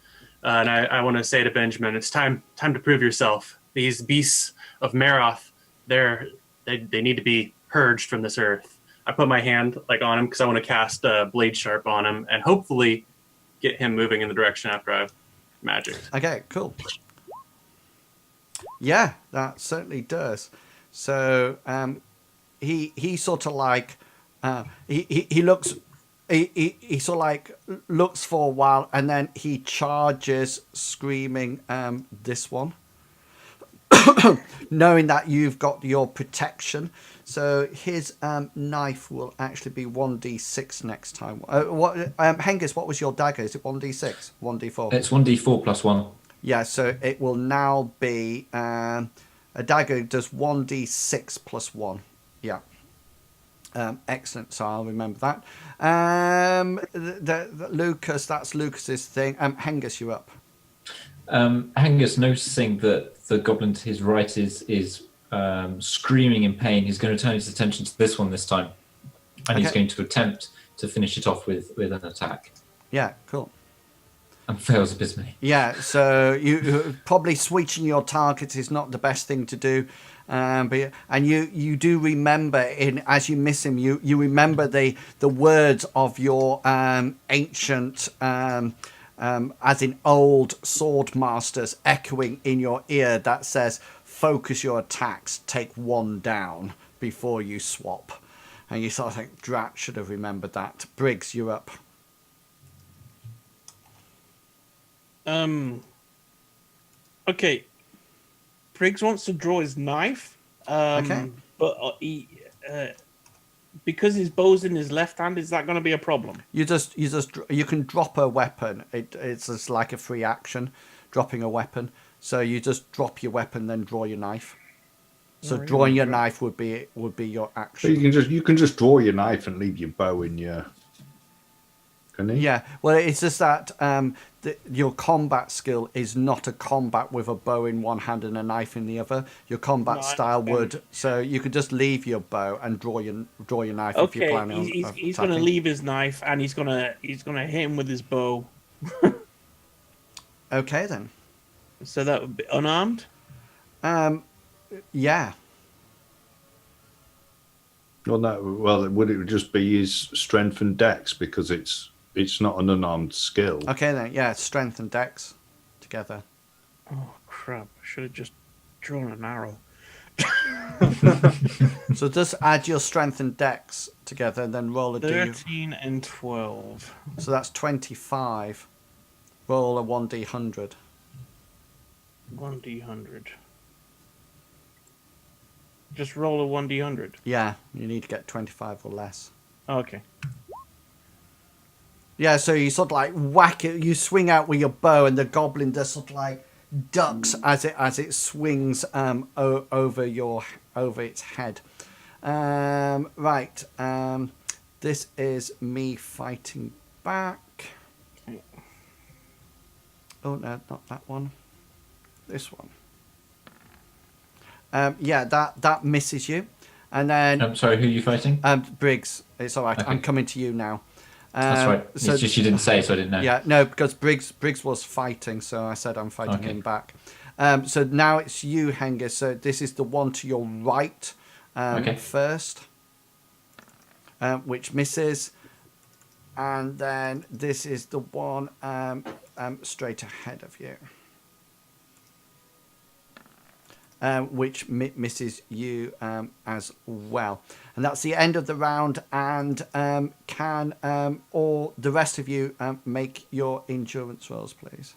and I want to say to Benjamin, it's time to prove yourself. These beasts of Marroth, they need to be purged from this earth. I put my hand on him because I want to cast Blade Sharp on him and hopefully get him moving in the direction after I've magicked. Okay, cool. Yeah, that certainly does. So he sort of like he looks he sort of like looks for a while, and then he charges, screaming this one, knowing that you've got your protection. So his knife will actually be 1d6 next time. Hengist, what was your dagger? Is it 1d6, 1d4? It's 1d4 plus 1. Yeah, so it will now be a dagger does 1d6 plus 1. Yeah. Excellent. So I'll remember that. Lucas, that's Lucas's thing. Hengist, you up? Hengist, noticing that the goblin to his right is screaming in pain, he's going to turn his attention to this one this time, and he's going to attempt to finish it off with an attack. Yeah, cool. And fails abysmally. Yeah, so you probably switching your targets is not the best thing to do, but you do remember as you miss him, you remember the words of your ancient as in old sword masters echoing in your ear that says, "Focus your attacks, take one down before you swap," and you sort of think, "Drat should have remembered that." Briggs, you're up. Okay. Briggs wants to draw his knife. Okay. But he, because his bow's in his left hand, is that going to be a problem? You can drop a weapon. It's just like a free action, dropping a weapon. So you just drop your weapon, then draw your knife. So drawing your knife would be your action. So you can just draw your knife and leave your bow in your. Can you? Yeah. Well, it's just that your combat skill is not a combat with a bow in one hand and a knife in the other. Your combat style would. So you could just leave your bow and draw your knife if you're planning on. He's going to leave his knife, and he's going to hit him with his bow. Okay then. So that would be unarmed. Yeah. Well, would it just be his strength and dex, because it's not an unarmed skill? Okay then. Yeah, strength and dex together. Oh crap! I should have just drawn an arrow. So just add your strength and dex together, and then roll a 13 and 12. So that's 25. Roll a 1d100. 1d100. Just roll a 1d100. Yeah, you need to get 25 or less. Okay. Yeah, so you sort of like whack it. You swing out with your bow, and the goblin just sort of like ducks as it swings over its head. Right. This is me fighting back. Okay. Oh no, not that one. This one. Yeah, that misses you, and then. I'm sorry, who are you fighting? Briggs. It's all right. Okay. I'm coming to you now. That's right. So, It's just you didn't say, so I didn't know. Yeah, no, because Briggs was fighting, so I said I'm fighting him back. So now it's you, Hengist. So this is the one to your right first, which misses, and then this is the one straight ahead of you. Which misses you as well. And that's the end of the round. And can all the rest of you make your endurance rolls, please?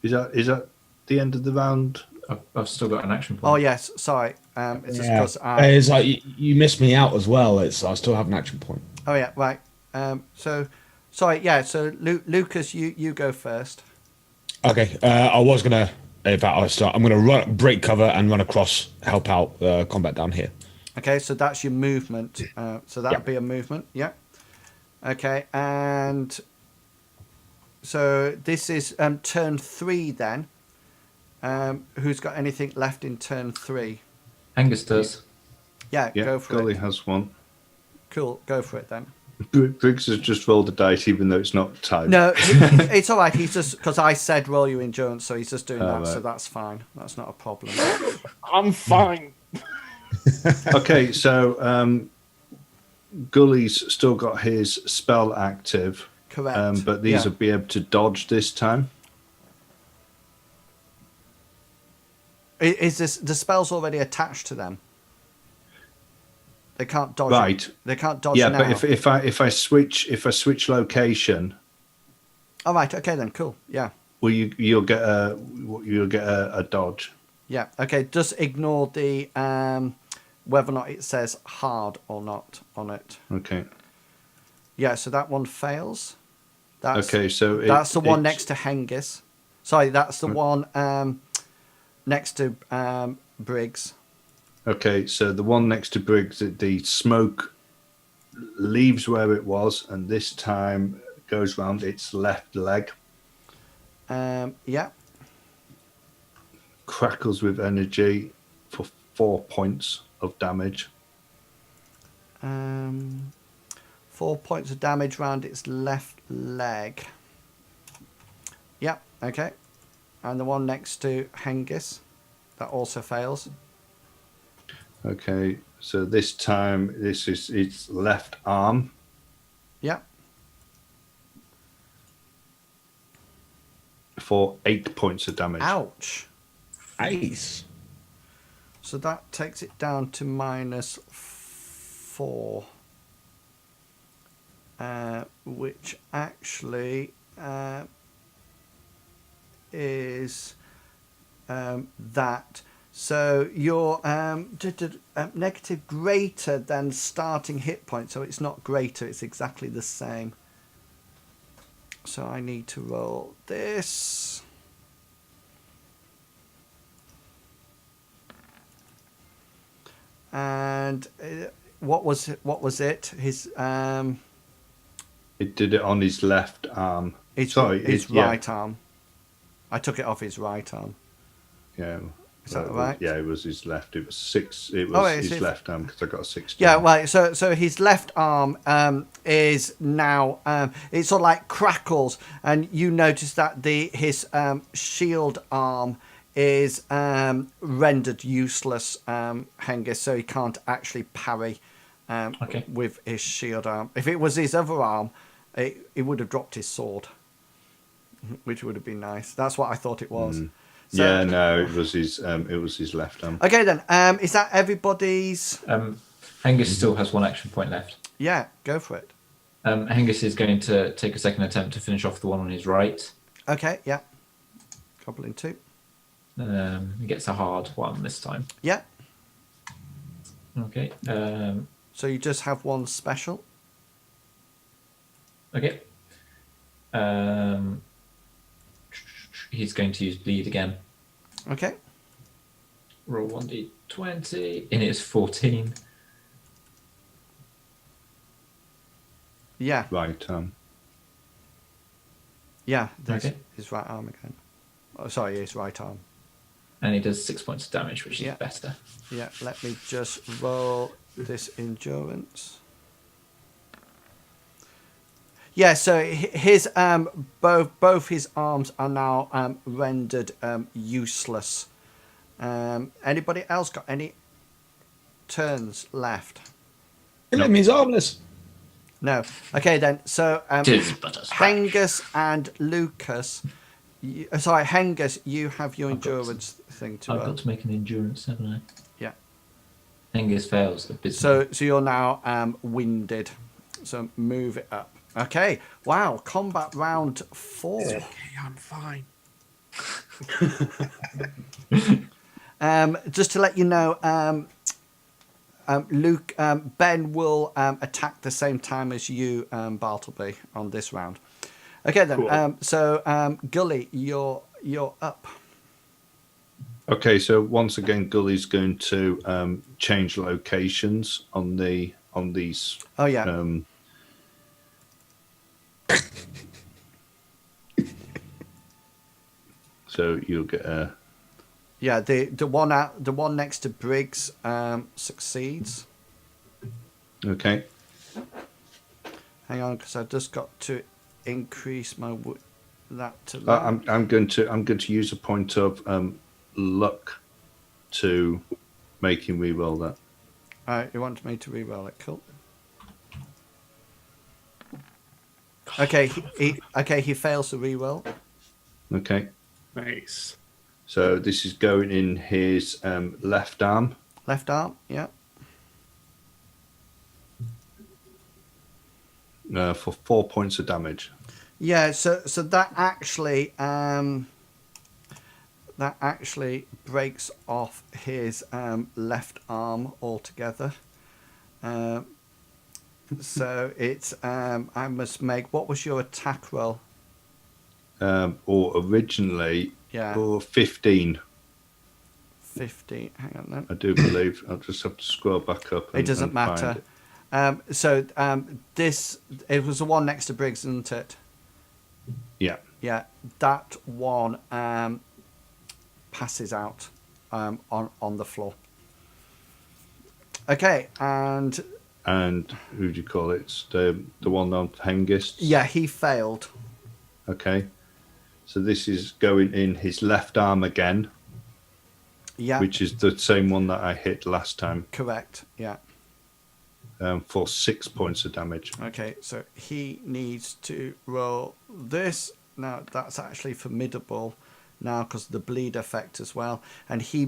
Is that the end of the round? I've still got an action point. Oh, yes. Sorry. It's just because it's like you missed me out as well. I still have an action point. Oh, yeah. Right. So, sorry. Yeah. So, Lucas, you go first. Okay, I was gonna. In fact, I'm gonna break cover and run across, help out combat down here. Okay, so that's your movement. So that would be a movement. Yeah. Okay, and so this is turn 3 then. Who's got anything left in turn 3? Angus does. Yeah, Yeah, go for Gully it. has one. Cool, go for it then. Briggs has just rolled a dice, even though it's not time. No, it's all right. He's just because I said roll your endurance, so he's just doing that. right. So that's fine. That's not a problem. I'm fine. Okay, so Gully's still got his spell active, Correct. but these Yeah. will be able to dodge this time. Is this the spell's already attached to them? They can't dodge. Right. They can't dodge Yeah, now. but if I switch location, All right. Okay then. Cool. Yeah. well, you'll get a dodge. Yeah. Okay. Just ignore the whether or not it says hard or not on it. Okay. Yeah. So that one fails. That's, Okay. So that's the one it's- next to Hengist. Sorry, that's the one next to Briggs. Okay, so the one next to Briggs, the smoke leaves where it was, and this time goes round its left leg, Yeah. crackles with energy for 4 points of damage. 4 points of damage round its left leg. Yep. Okay. And the one next to Hengist, that also fails. Okay, so this time this is its left arm. Yep. For 8 points of damage. Ouch. Nice. So that takes it down to -4. Which actually is that. So you're negative greater than starting hit point. So it's not greater, it's exactly the same. So I need to roll this. And what was it? His It did it on his left arm. his yeah. right arm. I took it off his right arm. Yeah. Is that Well, right? Yeah, it was his left. It was 6. It was Oh, it's his his- left arm because I got a 6. Yeah, well, so his left arm is now it sort of like crackles, and you notice that his shield arm is rendered useless, Hengist, so he can't actually parry Okay. with his shield arm. If it was his other arm, it would have dropped his sword, which would have been nice. That's what I thought it was. So- Yeah, no, it was his left arm. Okay then, is that everybody's? Angus still has one action point left. Yeah, go for it. Angus is going to take a second attempt to finish off the one on his right. Okay, yeah. Couple in 2. He gets a hard one this time. Yeah. Okay. So you just have one special. Okay. He's going to use bleed again. Okay. Roll 1d20. And it's 14. Yeah. Right arm. Yeah. There's Okay. his right arm again. Oh, sorry, his right arm. And he does 6 points of damage, which is Yeah. better. Yeah. Let me just roll this endurance. Yeah. So his both his arms are now rendered useless. Anybody else got any turns left? Kill him, he's harmless. No. Okay then. So Tis but a scratch. Hengus and Lucas. Sorry, Hengus, you have your I've got endurance thing to I've roll. got to make an endurance, haven't I? Yeah. Angus fails abysmally. So you're now winded. So move it up. Okay. Wow. Combat round 4. Okay, I'm fine. Just to let you know, Luke, Ben will attack the same time as you, Bartleby, on this round. Okay then. Cool. So Gully, you're up. Okay, so once again, Gully's going to change locations on these. Oh yeah. So you'll get a Yeah, the one next to Briggs succeeds. Okay. Hang on, because I've just got to increase my that to that. I'm going to use a point of luck to make him re-roll that. All right, you want me to re-roll it? Cool. Okay, he fails to re-roll. Okay. Nice. So this is going in his left arm. Left arm, yeah. For 4 points of damage. Yeah, so that actually breaks off his left arm altogether. So it's I must make. What was your attack roll? Or originally, Yeah. or 15. 15. Hang on then. I do believe. I'll just have to scroll back up. It doesn't and find matter. it. This it was the one next to Briggs, isn't it? Yeah. Yeah, that one passes out on the floor. Okay, and who do you call it? The one on Hengist? yeah, he failed. Okay. So this is going in his left arm again. Yeah, Which is the same one that I hit last time. correct. Yeah. For 6 points of damage. Okay, so he needs to roll this. Now that's actually formidable now because of the bleed effect as well. And he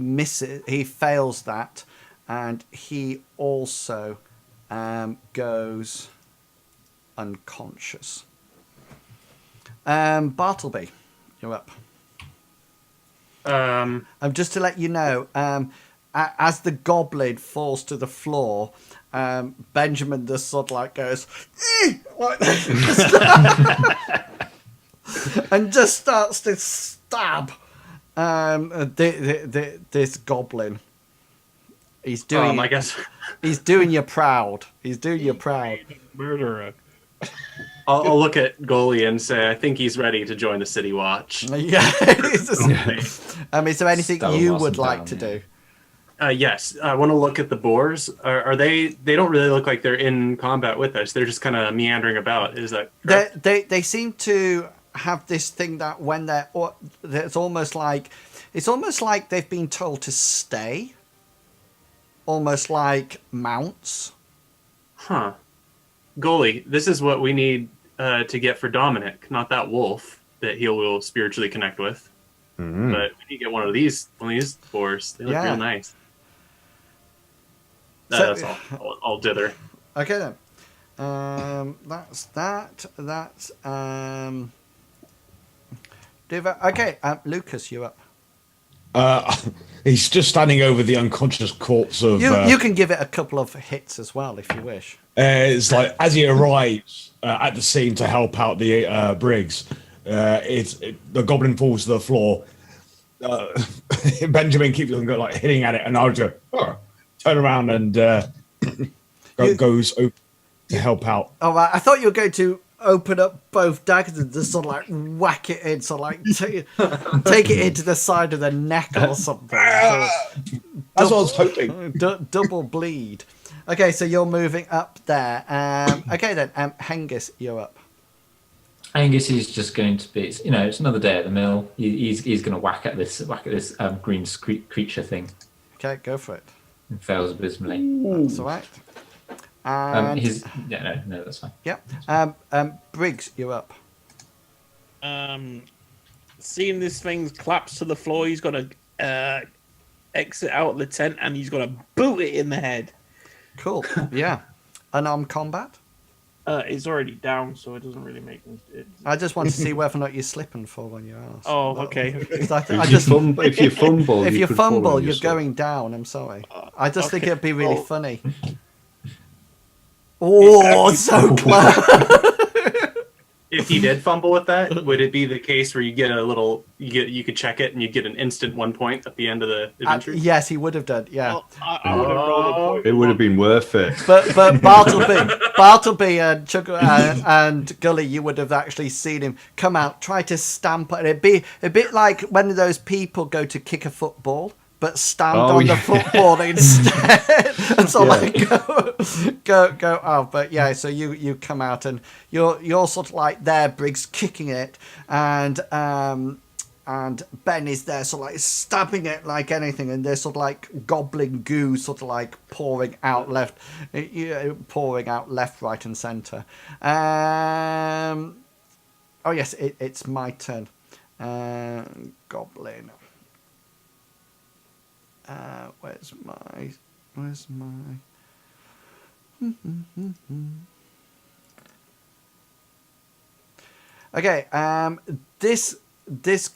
fails that. And he also goes unconscious. Bartleby, you're up. Just to let you know, as the goblin falls to the floor, Benjamin just sort of like goes, like and just starts to stab this goblin. He's doing. I guess He's doing you proud. He's doing you proud. Murderer. I'll look at Goalie and say I think he's ready to join the City Watch. Yeah. Is there anything Stab him you whilst would I'm like down, to yeah. do? Yes, I want to look at the boars. Are they? They don't really look like they're in combat with us. They're just kind of meandering about. Is that correct? They seem to have this thing that when it's almost like they've been told to stay, almost like mounts. Huh. Goalie, this is what we need to get for Dominic, not that wolf that he will spiritually connect with. Mm-hmm. But we need to get one of these boars. They look Yeah. real nice. So- That's all. I'll dither. Okay then. That's that. That's Diva. Okay, Lucas, you're up. He's just standing over the unconscious corpse of. You can give it a couple of hits as well if you wish. It's like as he arrives at the scene to help out the Briggs, the goblin falls to the floor. Benjamin keeps on like hitting at it, and I'll just turn around and goes over to help out. Oh, right. I thought you were going to open up both daggers and just sort of like whack it in, sort of like take it into the side of the neck or something. That's what I was hoping. Double bleed. Okay, so you're moving up there. Okay then, Hengist, you're up. Angus is just going to be, it's another day at the mill. He's going to whack at this green creature thing. Okay, go for it. It fails abysmally. That's all right. And No, that's fine. Yep. Briggs, you're up. Seeing this thing collapse to the floor, he's got to exit out of the tent and he's got to boot it in the head. Cool. Yeah. Unarmed combat. It's already down, so it doesn't really make it. I just want to see whether or not you're slipping fall on your ass. Oh, okay. If you fumble, if you could fall fumble, on you're yourself. going down. I'm sorry. I just think okay. it'd be really Oh. funny. Oh, so close. if he did fumble with that, would it be the case where you get a little, you could check it and you get an instant 1 point at the end of the adventure? Yes, he would have done. Yeah. Well, I would have rolled a point. It would have been worth it. But Bartleby and and Gully, you would have actually seen him come out, try to stamp it. It'd be a bit like when those people go to kick a football, but stand on the football instead. And so go. Oh, but yeah. So you come out and you're sort of like there, Briggs kicking it, and Ben is there, sort of like stabbing it like anything, and there's sort of like goblin goo, sort of like pouring out left, right, and centre. Oh yes, it's my turn. Goblin. Where's my? Okay. This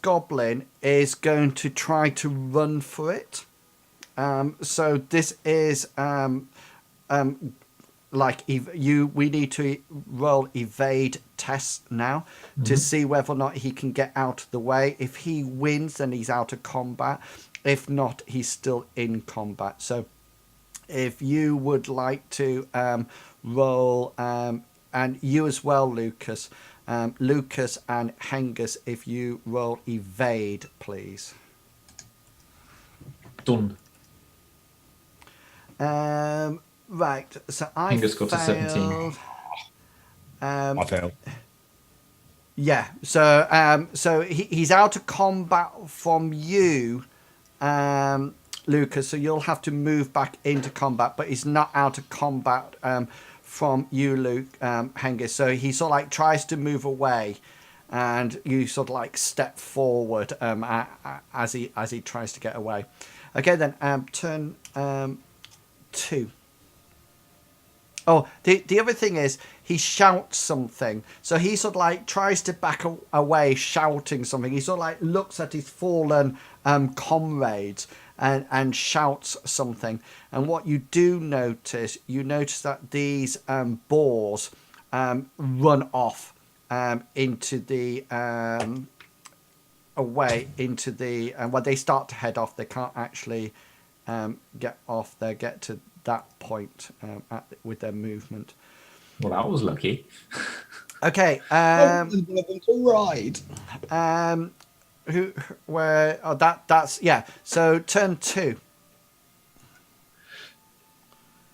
goblin is going to try to run for it. So this is we need to roll evade tests now to see whether or not he can get out of the way. If he wins, then he's out of combat. If not, he's still in combat. So if you would like to roll, and you as well, Lucas, Lucas and Hengus, if you roll evade, please. Done. Right, so I Hengus got a 17. I failed. Yeah, so he's out of combat from you, Lucas, so you'll have to move back into combat, but he's not out of combat from you, Luke, Hengus. So he sort of like tries to move away, and you sort of like step forward as he tries to get away. Okay, then turn 2. Oh, the other thing is he shouts something. So he sort of like tries to back away, shouting something. He sort of like looks at his fallen comrades and shouts something. And what you do notice, that these boars run off into the away into the when they start to head off. They can't actually get off. They get to that point with their movement. Well, that was lucky. Okay. Right. That's yeah. So turn 2.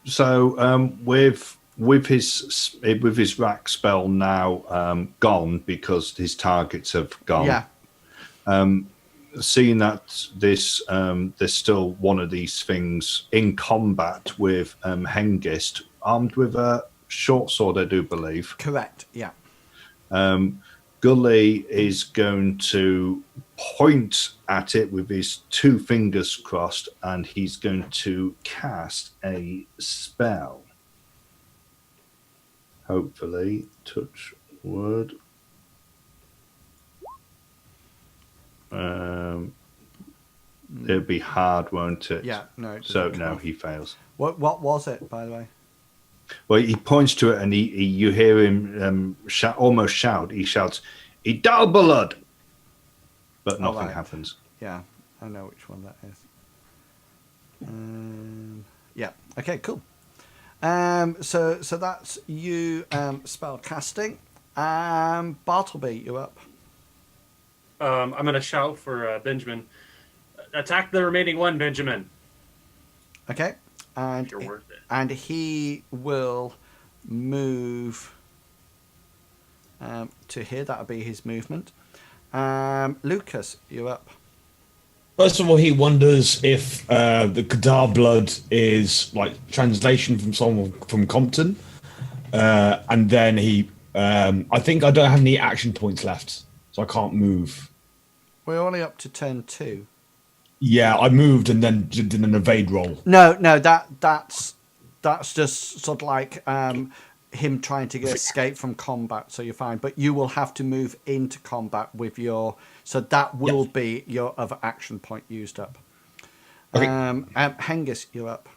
So with his rack spell now gone because his targets have gone. Yeah. Seeing that there's still one of these things in combat with Hengist, armed with a short sword, I do believe. Correct. Yeah. Gully is going to point at it with his 2 fingers crossed, and he's going to cast a spell. Hopefully, touch word. It'll be hard, won't it? Yeah. No. So no, he fails. What was it, by the way? Well, he points to it, and you hear him almost shout. He shouts, "Idalbalud!" But nothing happens. Yeah, I know which one that is. Yeah. Okay. Cool. So that's you spell casting. Bartleby, you're up. I'm going to shout for Benjamin. Attack the remaining one, Benjamin. Okay. And You're worth it. And he will move to here. That'll be his movement. Lucas, you're up. First of all, he wonders if the Kadar blood is like translation from someone from Compton, and then he. I think I don't have any action points left, so I can't move. We're only up to turn 2. Yeah, I moved and then did an evade roll. No, that's just sort of like him trying to escape from combat, so you're fine. But you will have to move into combat with your... So that will be your other action point used up. Okay. Hengist, you're up.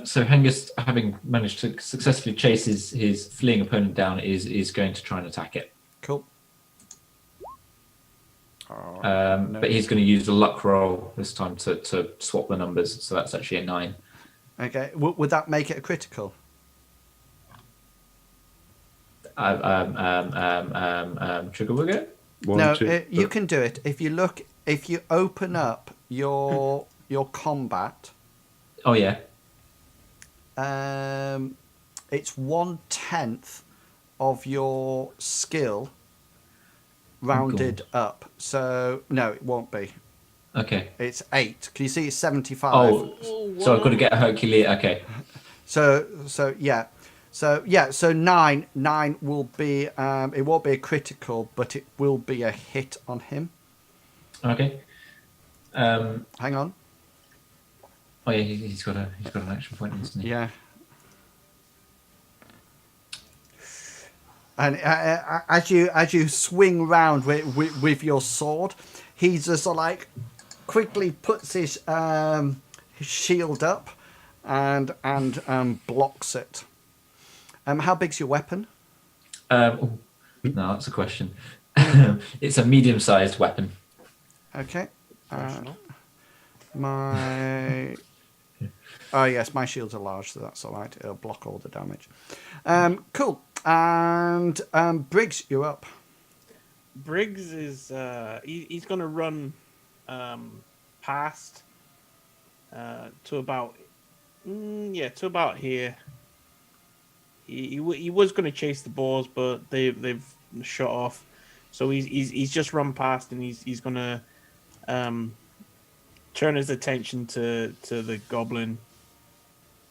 So Hengist, having managed to successfully chase his fleeing opponent down, is going to try and attack it. Cool. But he's going to use a luck roll this time to swap the numbers. So that's actually a 9. Okay. Would that make it a critical? Trigger wigger? No, you can do it. If you open up your combat. Oh yeah. It's 1/10 of your skill rounded up. So no, it won't be. Okay. It's 8. Can you see it's 75? Oh, so I've got to get a Hercules. Okay. So yeah. So 9 will be it won't be a critical, but it will be a hit on him. Okay. Hang on. Oh yeah, he's got an action point, hasn't he? Yeah. And as you swing round with your sword, he just like quickly puts his shield up and blocks it. How big's your weapon? No, that's a question. It's a medium-sized weapon. Okay. Oh yes, my shields are large, so that's all right. It'll block all the damage. Cool. And Briggs, you're up. Briggs is he's going to run past to about here. He was going to chase the boars, but they've shot off. So he's just run past, and he's going to turn his attention to the goblin.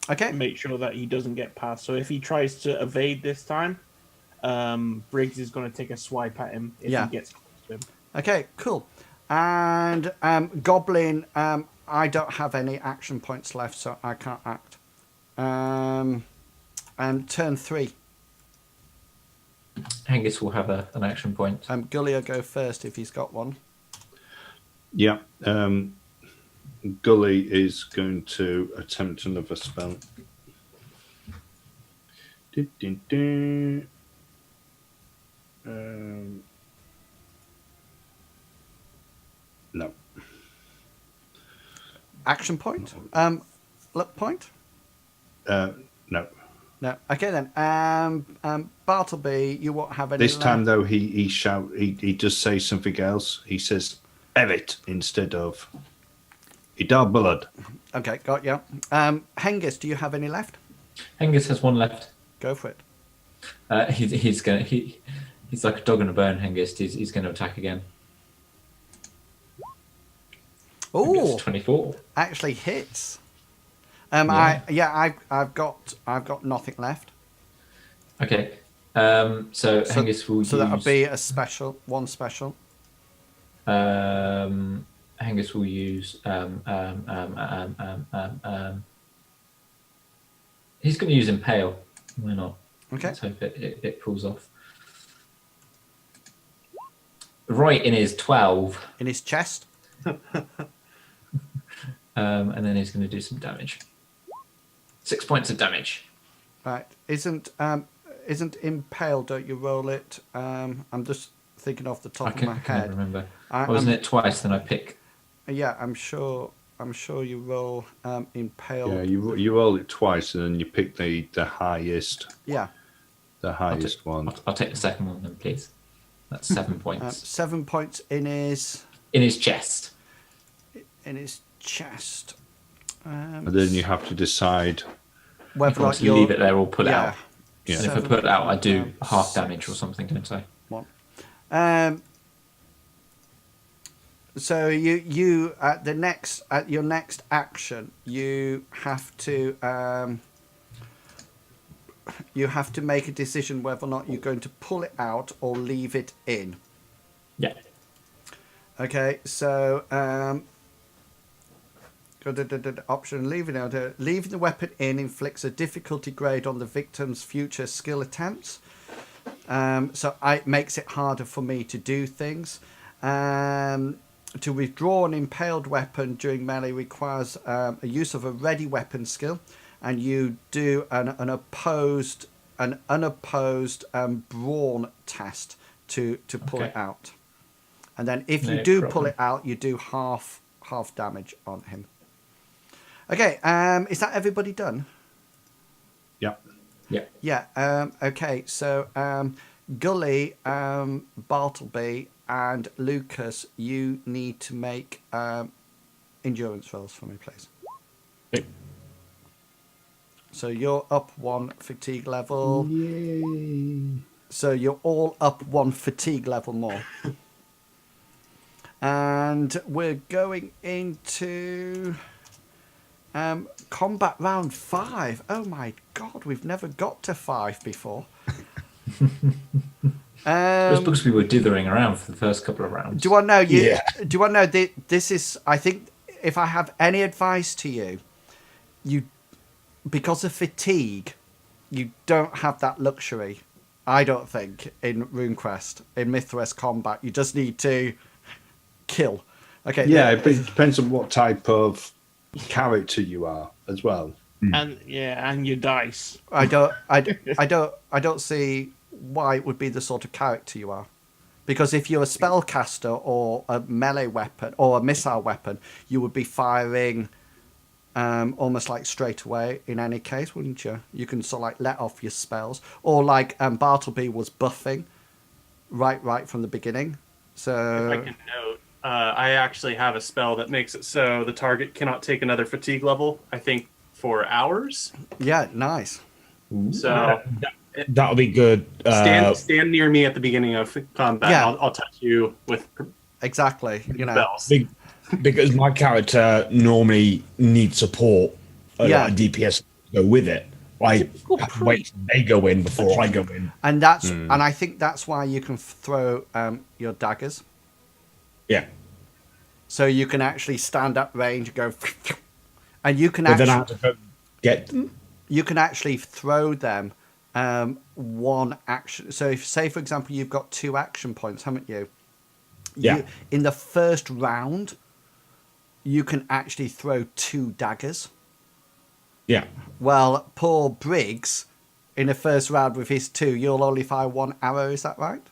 Okay. Make sure that he doesn't get past. So if he tries to evade this time, Briggs is going to take a swipe at him if he gets close to him. Okay, cool. And goblin, I don't have any action points left, so I can't act. And turn 3. Hengist will have an action point. Gully will go first if he's got one. Yeah. Gully is going to attempt another spell. No. Action point? Luck point? No. No. Okay then. Bartleby, you won't have any. This time though, he does say something else. He says "evet" instead of "idar blood." Okay, got you. Hengist, do you have any left? Hengist has 1 left. Go for it. He's like a dog in a bone. Hengist. He's going to attack again. Oh, 24. Actually hits. Yeah. I've got nothing left. Okay. So Hengist will use. So that'll be a special. One special. Hengist will use. He's going to use Impale. Why not? Okay. Let's hope it pulls off. Right in his 12. In his chest. And then he's going to do some damage. 6 points of damage. Right. Isn't impale? Don't you roll it? I'm just thinking off the top of my I head. can't remember. Wasn't it twice? Then I pick. Yeah, I'm sure you roll impale. Yeah, you roll it twice and then you pick the highest. Yeah. The highest one. I'll take the second one then, please. That's 7 points. 7 points in his chest. In his chest. And then you have to decide whether or not you leave it there or pull it out. Yeah. And if I put it out, I do half damage or something, don't I? One. So you at your next action, you have to make a decision whether or not you're going to pull it out or leave it in. Yeah. Okay, so option leaving the weapon in inflicts a difficulty grade on the victim's future skill attempts. So it makes it harder for me to do things. To withdraw an impaled weapon during melee requires a use of a ready weapon skill, and you do an unopposed brawn test to pull it Okay. out. And then if you No do pull problem. it out, you do half damage on him. Okay, is that everybody done? Yeah. Yeah. Yeah. Okay. So Gully, Bartleby, and Lucas, you need to make endurance rolls for me, please. Okay. So you're up 1 fatigue level. Yay. So you're all up 1 fatigue level more. And we're going into combat round 5. Oh my god, we've never got to 5 before. Just because we were dithering around for the first couple of rounds. Do you want to know? Yeah. Do you want to know? This is. I think if I have any advice to you, because of fatigue, you don't have that luxury. I don't think in RuneQuest, in Mythwest combat, you just need to kill. Okay. Yeah, but it depends on what type of character you are as well. And your dice. I don't see why it would be the sort of character you are. Because if you're a spellcaster or a melee weapon or a missile weapon, you would be firing almost like straight away in any case, wouldn't you? You can sort of like let off your spells. Or like Bartleby was buffing right from the beginning. So If I can note, I actually have a spell that makes it so the target cannot take another fatigue level, I think, for hours. yeah, nice. So That'll be good. stand near me at the beginning of combat. Yeah. I'll touch you with Exactly. You know. spells. Because my character normally needs support. Yeah. Like DPS to go with it. I have to wait till they go in before I go in. And that's and I think that's why you can throw your daggers. Yeah. So you can actually stand up range and go, and you can But then I actually have to go get. you can actually throw them one action. So if, say for example, you've got 2 action points, haven't you? Yeah. In the first round, you can actually throw 2 daggers. Yeah. Well, poor Briggs, in the first round with his 2, you'll only fire 1 arrow. Is that right?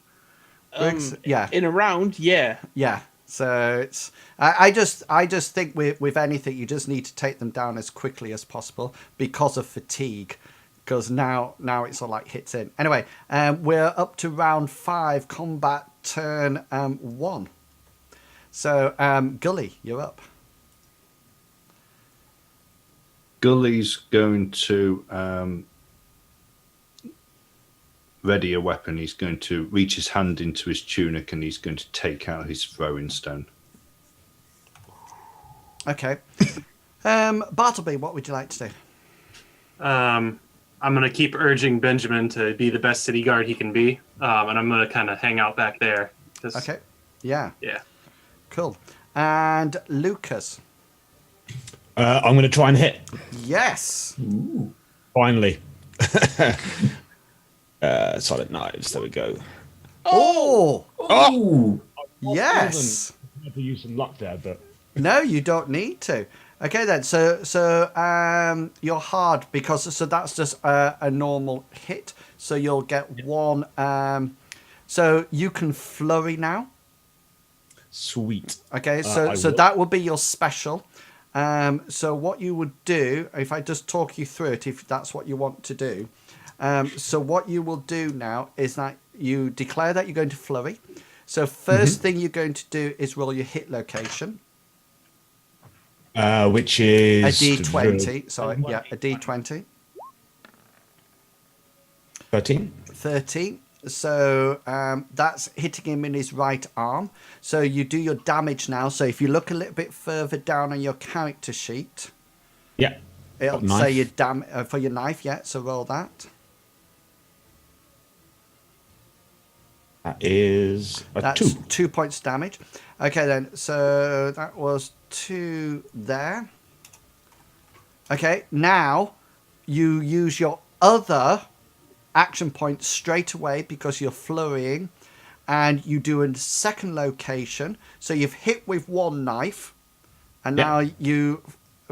Briggs? Yeah. In a round, yeah. Yeah. So it's I just think with anything you just need to take them down as quickly as possible because of fatigue. Because now it's all like hits in. Anyway, we're up to round 5, combat turn 1. So Gully, you're up. Gully's going to ready a weapon. He's going to reach his hand into his tunic and he's going to take out his throwing stone. Okay. Bartleby, what would you like to do? I'm going to keep urging Benjamin to be the best city guard he can be, and I'm going to kind of hang out back there. Okay. Yeah. Yeah. Cool. And Lucas. I'm going to try and hit. Yes. Finally. Solid knives. There we go. Oh. Oh! Yes. I have to use some luck there, but No, you don't need to. Okay then. So you're hard because that's just a normal hit. So you'll get 1. So you can flurry now. sweet. Okay. I So will. that would be your special. So what you would do, if I just talk you through it, if that's what you want to do. So what you will do now is that you declare that you're going to flurry. So first thing you're going to do is roll your hit location. Which is A D20. Sorry, yeah, a D20. 13. 13. So that's hitting him in his right arm. So you do your damage now. So if you look a little bit further down on your character sheet, Yeah. it'll Knife. say your for your knife. Yeah, so roll that. That is a That's 2. 2 points damage. Okay, then. So that was 2 there. Okay, now you use your other action point straight away because you're flurrying, and you do a second location. So you've hit with 1 knife, and Yeah. now you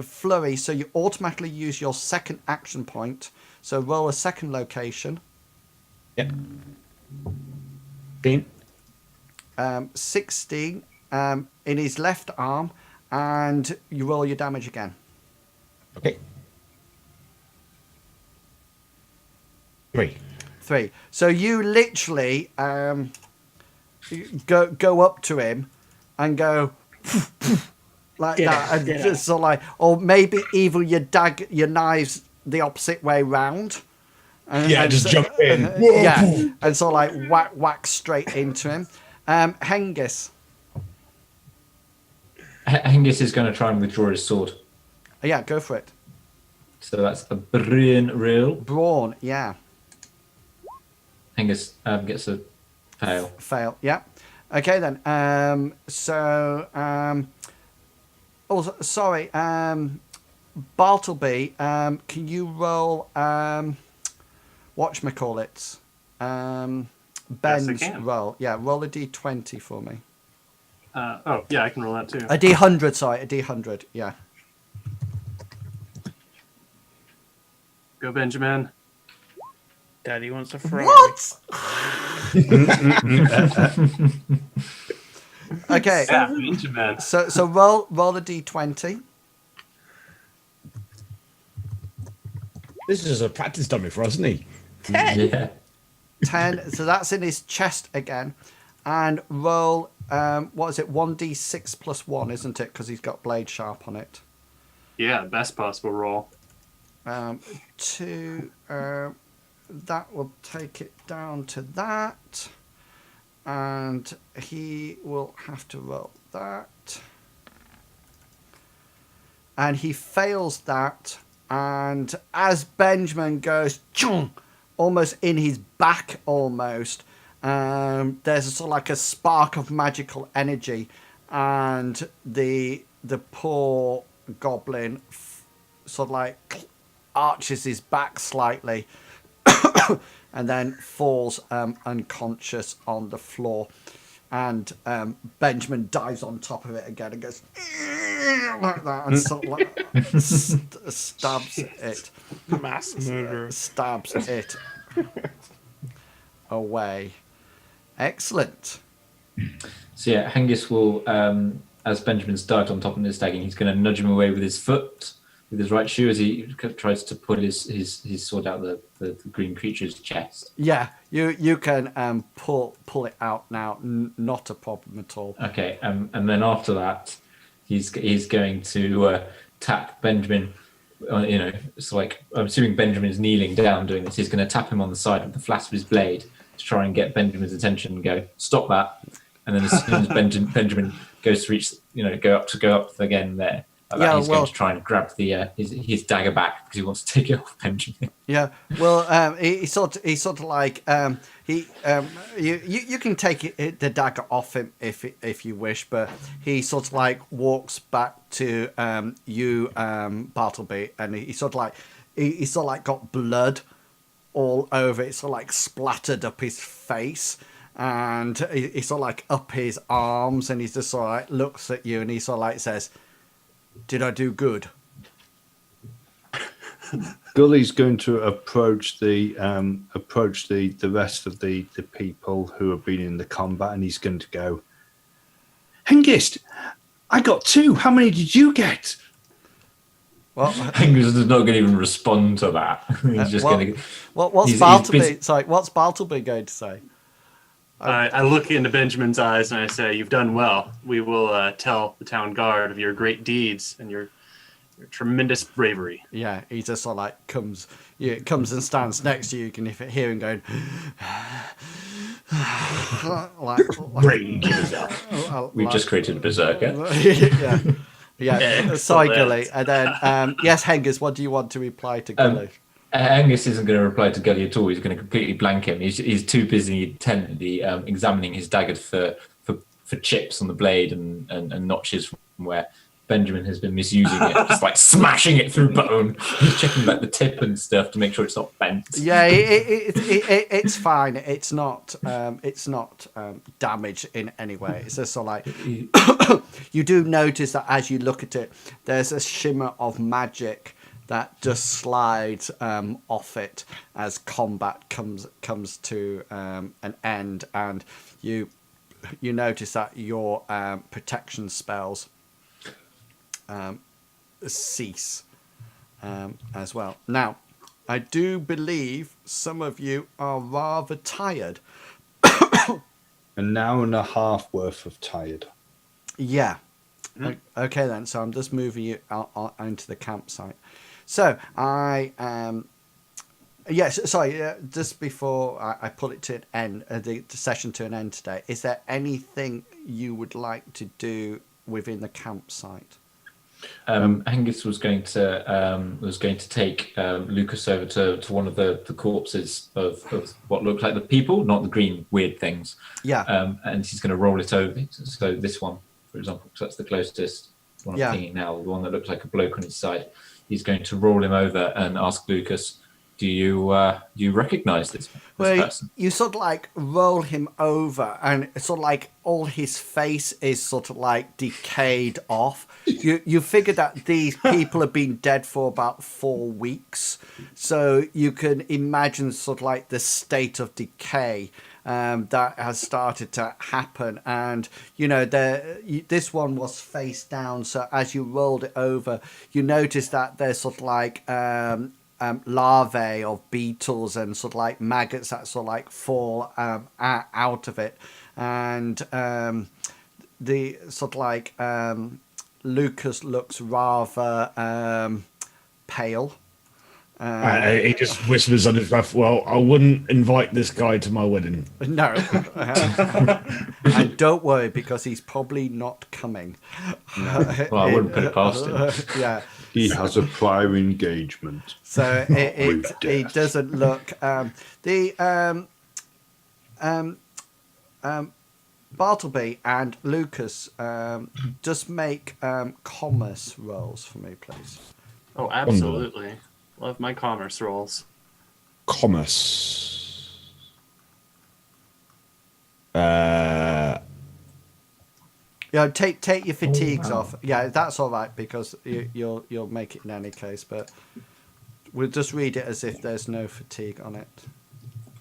flurry. So you automatically use your second action point. So roll a second location. Yeah. 16 in his left arm, and you roll your damage again. Okay. 3. 3. So you literally go up to him and go like that, and just sort of like, or maybe even your knives the opposite way round. And just jump in. Yeah, and sort of like whack straight into him. Hengist. Hengist is going to try and withdraw his sword. Yeah, go for it. So that's a brain roll. Brawn, yeah. Hengist gets a fail. Fail, yeah. Okay then. Also, sorry. Bartleby, can you roll? Whatchamacallit? Ben's Yes, I can. roll. Yeah, roll a d20 for me. Yeah, I can roll that too. A d100, sorry, a d100. Yeah. Go, Benjamin. Daddy wants a Ferrari. What? Okay. Yeah, Benjamin. So roll a d20. This is a practice dummy for us, isn't he? 10. Yeah. 10. So that's in his chest again. And roll, what is it? 1d6 plus 1, isn't it? Because he's got blade sharp on it. Yeah, best possible roll. 2. That will take it down to that. And he will have to roll that. And he fails that. And as Benjamin goes, chung, almost in his back, almost, there's a sort of like a spark of magical energy, and the poor goblin sort of like arches his back slightly, and then falls unconscious on the floor. And Benjamin dives on top of it again and goes like that, and sort of like stabs it. Mass murderer. Stabs it away. Excellent. So yeah, Hengist will, as Benjamin's dived on top of this dagger, he's going to nudge him away with his foot, with his right shoe, as he tries to pull his sword out the green creature's chest. Yeah, you can pull it out now. Not a problem at all. Okay, and then after that, he's going to tap Benjamin. It's like, I'm assuming Benjamin's kneeling down doing this. He's going to tap him on the side with the flat of his blade to try and get Benjamin's attention and go, stop that. And then as soon as Benjamin goes to reach, go up again there. He's going to try and grab his dagger back because he wants to take it off Benjamin. Yeah, well, he sort of like you can take the dagger off him if you wish, but he sort of like walks back to you, Bartleby, and he sort of like got blood all over it, sort of like splattered up his face. And he sort of like up his arms, and he just sort of like looks at you, and he sort of like says, "Did I do good?" Gully's going to approach the rest of the people who have been in the combat, and he's going to go, Hengist, I got 2. How many did you get? Well, Hengist is not going to even respond to that. He's just going to. What's Bartleby? Sorry, what's Bartleby going to say? I look into Benjamin's eyes and I say, "You've done well. We will tell the town guard of your great deeds and your tremendous bravery." Yeah, he just sort of like comes and stands next to you. You can hear him going, We've just created a berserker. yeah. Sorry, Gully. And then, yes, Hengist, what do you want to reply to Gully? Angus isn't going to reply to Gully at all. He's going to completely blank him. He's too busy intently examining his dagger for chips on the blade and notches from where Benjamin has been misusing it, just like smashing it through bone. He's checking like the tip and stuff to make sure it's not bent. Yeah, it's fine. It's not damaged in any way. It's just sort of like you do notice that as you look at it, there's a shimmer of magic that just slides off it as combat comes to an end, and you notice that your protection spells cease as well. Now, I do believe some of you are rather tired. An hour and a half worth of tired. Yeah. Okay then. So I'm just moving you out into the campsite. So yes. Sorry. Just before I put it to an end, the session to an end today. Is there anything you would like to do within the campsite? Angus was going to take Lucas over to one of the corpses of what looked like the people, not the green weird things. Yeah. And he's going to roll it over. So this one, for example, because that's the closest one I'm Yeah. thinking now, the one that looks like a bloke on his side. He's going to roll him over and ask Lucas, do you recognise this person? You sort of like roll him over, and it's sort of like all his face is sort of like decayed off. You figure that these people have been dead for about 4 weeks, so you can imagine sort of like the state of decay that has started to happen. And this one was face down, so as you rolled it over, you notice that there's sort of like larvae of beetles and sort of like maggots that sort of like fall out of it, and the sort of like Lucas looks rather pale. He just whispers under his breath, well, I wouldn't invite this guy to my wedding. No. And don't worry, because he's probably not coming. Well, I wouldn't put it past him. Yeah. He has a prior engagement. So it doesn't look. Bartleby and Lucas, just make commerce rolls for me, please. Oh, absolutely. Love my commerce rolls. Commerce. Yeah, take your fatigues off. Yeah, that's all right, because you'll make it in any case. But we'll just read it as if there's no fatigue on it.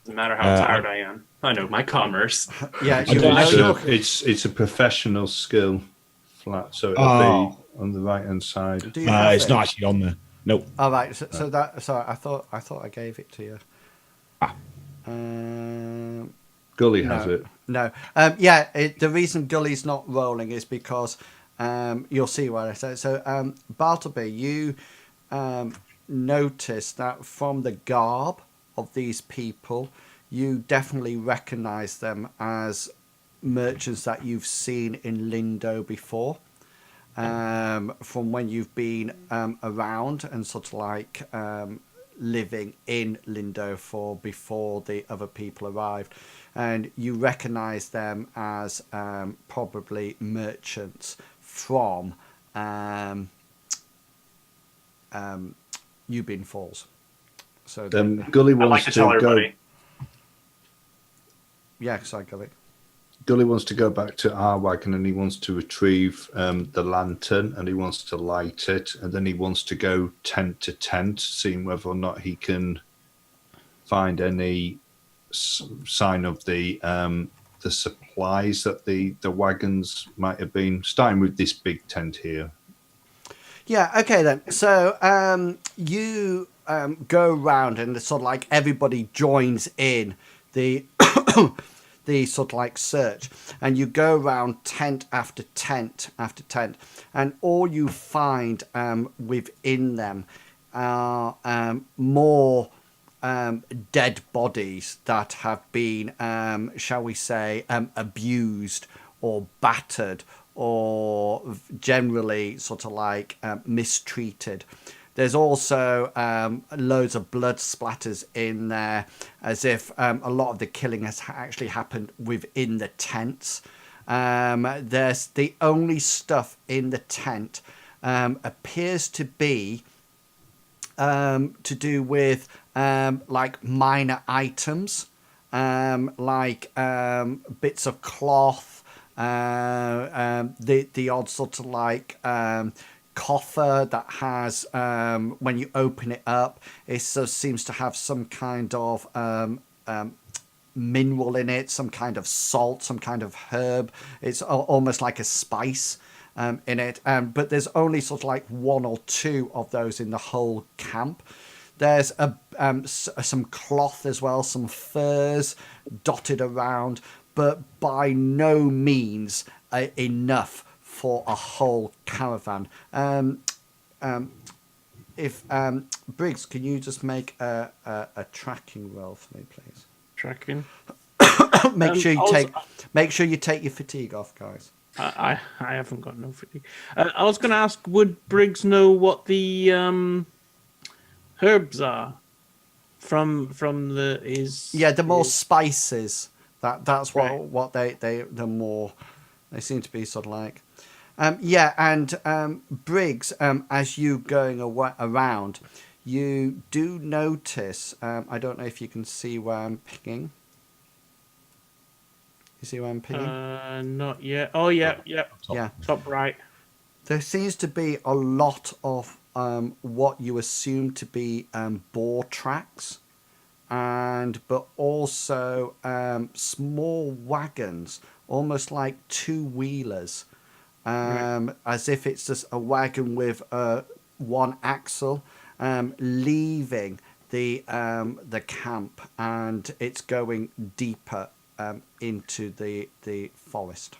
Doesn't matter how tired I am. I know my commerce. Yeah, It's a professional skill flat, so it'll be on the right hand side. It's not actually on there. Nope. All right. So that. Sorry, I thought I gave it to you. Gully has it. No. The reason Gully's not rolling is because you'll see what I say. So, Bartleby, you notice that from the garb of these people, you definitely recognise them as merchants that you've seen in Lindo before. From when you've been around and sort of like living in Lindo before the other people arrived, and you recognise them as probably merchants from Ubbin Falls. So Gully I'd like wants to to tell go. everybody. yeah, sorry, Gully. Gully wants to go back to our wagon, and he wants to retrieve the lantern, and he wants to light it, and then he wants to go tent to tent, seeing whether or not he can find any sign of the supplies that the wagons might have been. Starting with this big tent here. Yeah, okay then. So you go round, and sort of like everybody joins in the the sort of like search, and you go around tent after tent after tent, and all you find within them are more dead bodies that have been, shall we say, abused or battered or generally sort of like mistreated. There's also loads of blood splatters in there, as if a lot of the killing has actually happened within the tents. There's the only stuff in the tent appears to be to do with like minor items, like bits of cloth, the odd sort of like coffer that has, when you open it up, it sort of seems to have some kind of mineral in it, some kind of salt, some kind of herb. It's almost like a spice in it. But there's only sort of like one or two of those in the whole camp. There's some cloth as well, some furs dotted around, but by no means enough for a whole caravan. If Briggs, can you just make a tracking roll for me, please? Tracking. Make sure you take your fatigue off, guys. I haven't got no fatigue. I was going to ask, would Briggs know what the herbs are from the more spices. That's what they're more. They seem to be sort of like. Briggs, as you going around, you do notice. I don't know if you can see where I'm picking. You see where I'm picking? Not yet. Oh, yeah. Top right. There seems to be a lot of what you assume to be boar tracks, but also small wagons, almost like two-wheelers, as if it's just a wagon with one axle, leaving the camp, and it's going deeper into the forest.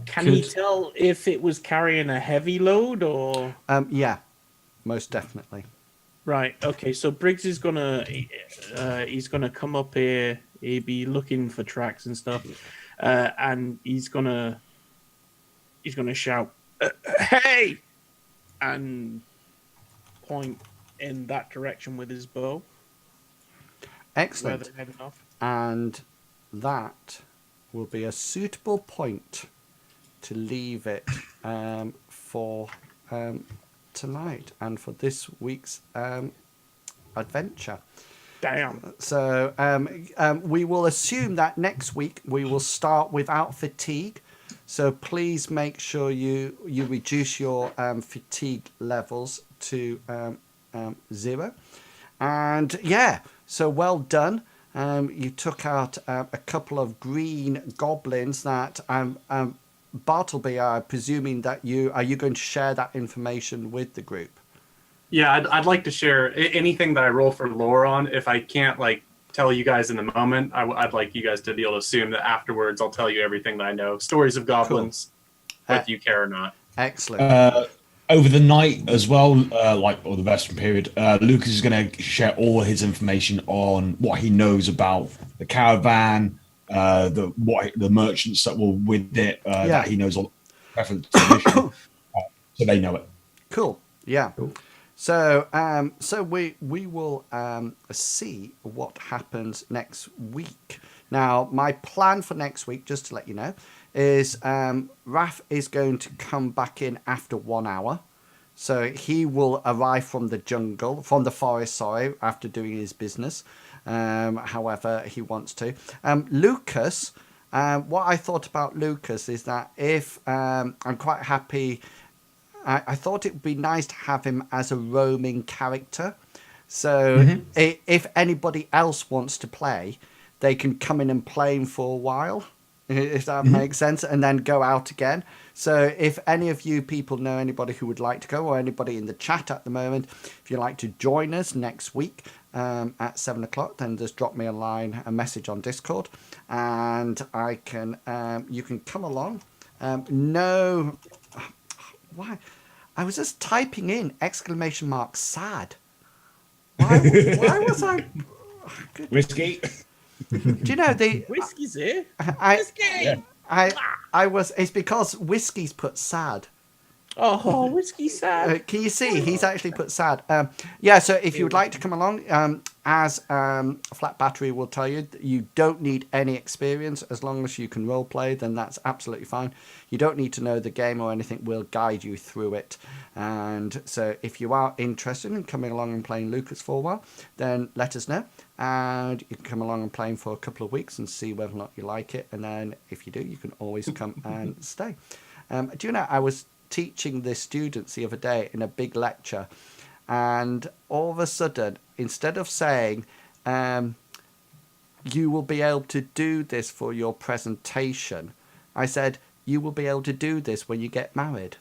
Can you tell if it was carrying a heavy load or? Yeah, most definitely. Right. Okay. So Briggs is gonna he's gonna come up here. He'll be looking for tracks and stuff, and he's gonna shout, "Hey!" and point in that direction with his bow. Excellent. Where they're heading off. And that will be a suitable point to leave it for tonight and for this week's adventure. Damn. So we will assume that next week we will start without fatigue. So please make sure you reduce your fatigue levels to 0. And yeah, so well done. You took out a couple of green goblins that Bartleby, I'm presuming that are you going to share that information with the group? Yeah, I'd like to share anything that I roll for lore on. If I can't tell you guys in the moment, I'd like you guys to be able to assume that afterwards I'll tell you everything that I know. Stories of goblins, whether you care or not. Excellent. Over the night as well, or the Western period, Lucas is going to share all his information on what he knows about the caravan, the merchants that were with it, that he knows all the reference to the mission, so they know it. Cool. Yeah. Cool. So we will see what happens next week. Now, my plan for next week, just to let you know, is Raph is going to come back in after 1 hour. So he will arrive from the forest, after doing his business, however he wants to. Lucas, what I thought about Lucas is that if I'm quite happy, I thought it would be nice to have him as a roaming character. So if anybody else wants to play, they can come in and play him for a while, if that makes sense, and then go out again. So if any of you people know anybody who would like to go, or anybody in the chat at the moment, if you'd like to join us next week at 7 o'clock, then just drop me a message on Discord, and I can you can come along. No, why? I was just typing in ! Sad. Why was I? Whiskey. Do you know the Whiskey's here? Whiskey. It's because Whiskey's put sad. Oh, Whiskey sad. Can you see? He's actually put sad. So if you would like to come along, as Flat Battery will tell you, you don't need any experience. As long as you can role play, then that's absolutely fine. You don't need to know the game or anything. We'll guide you through it. And so if you are interested in coming along and playing Lucas for a while, then let us know. And you can come along and play him for a couple of weeks and see whether or not you like it. And then if you do, you can always come and stay. Do you know, I was teaching the students the other day in a big lecture, and all of a sudden, instead of saying, you will be able to do this for your presentation, I said, you will be able to do this when you get married.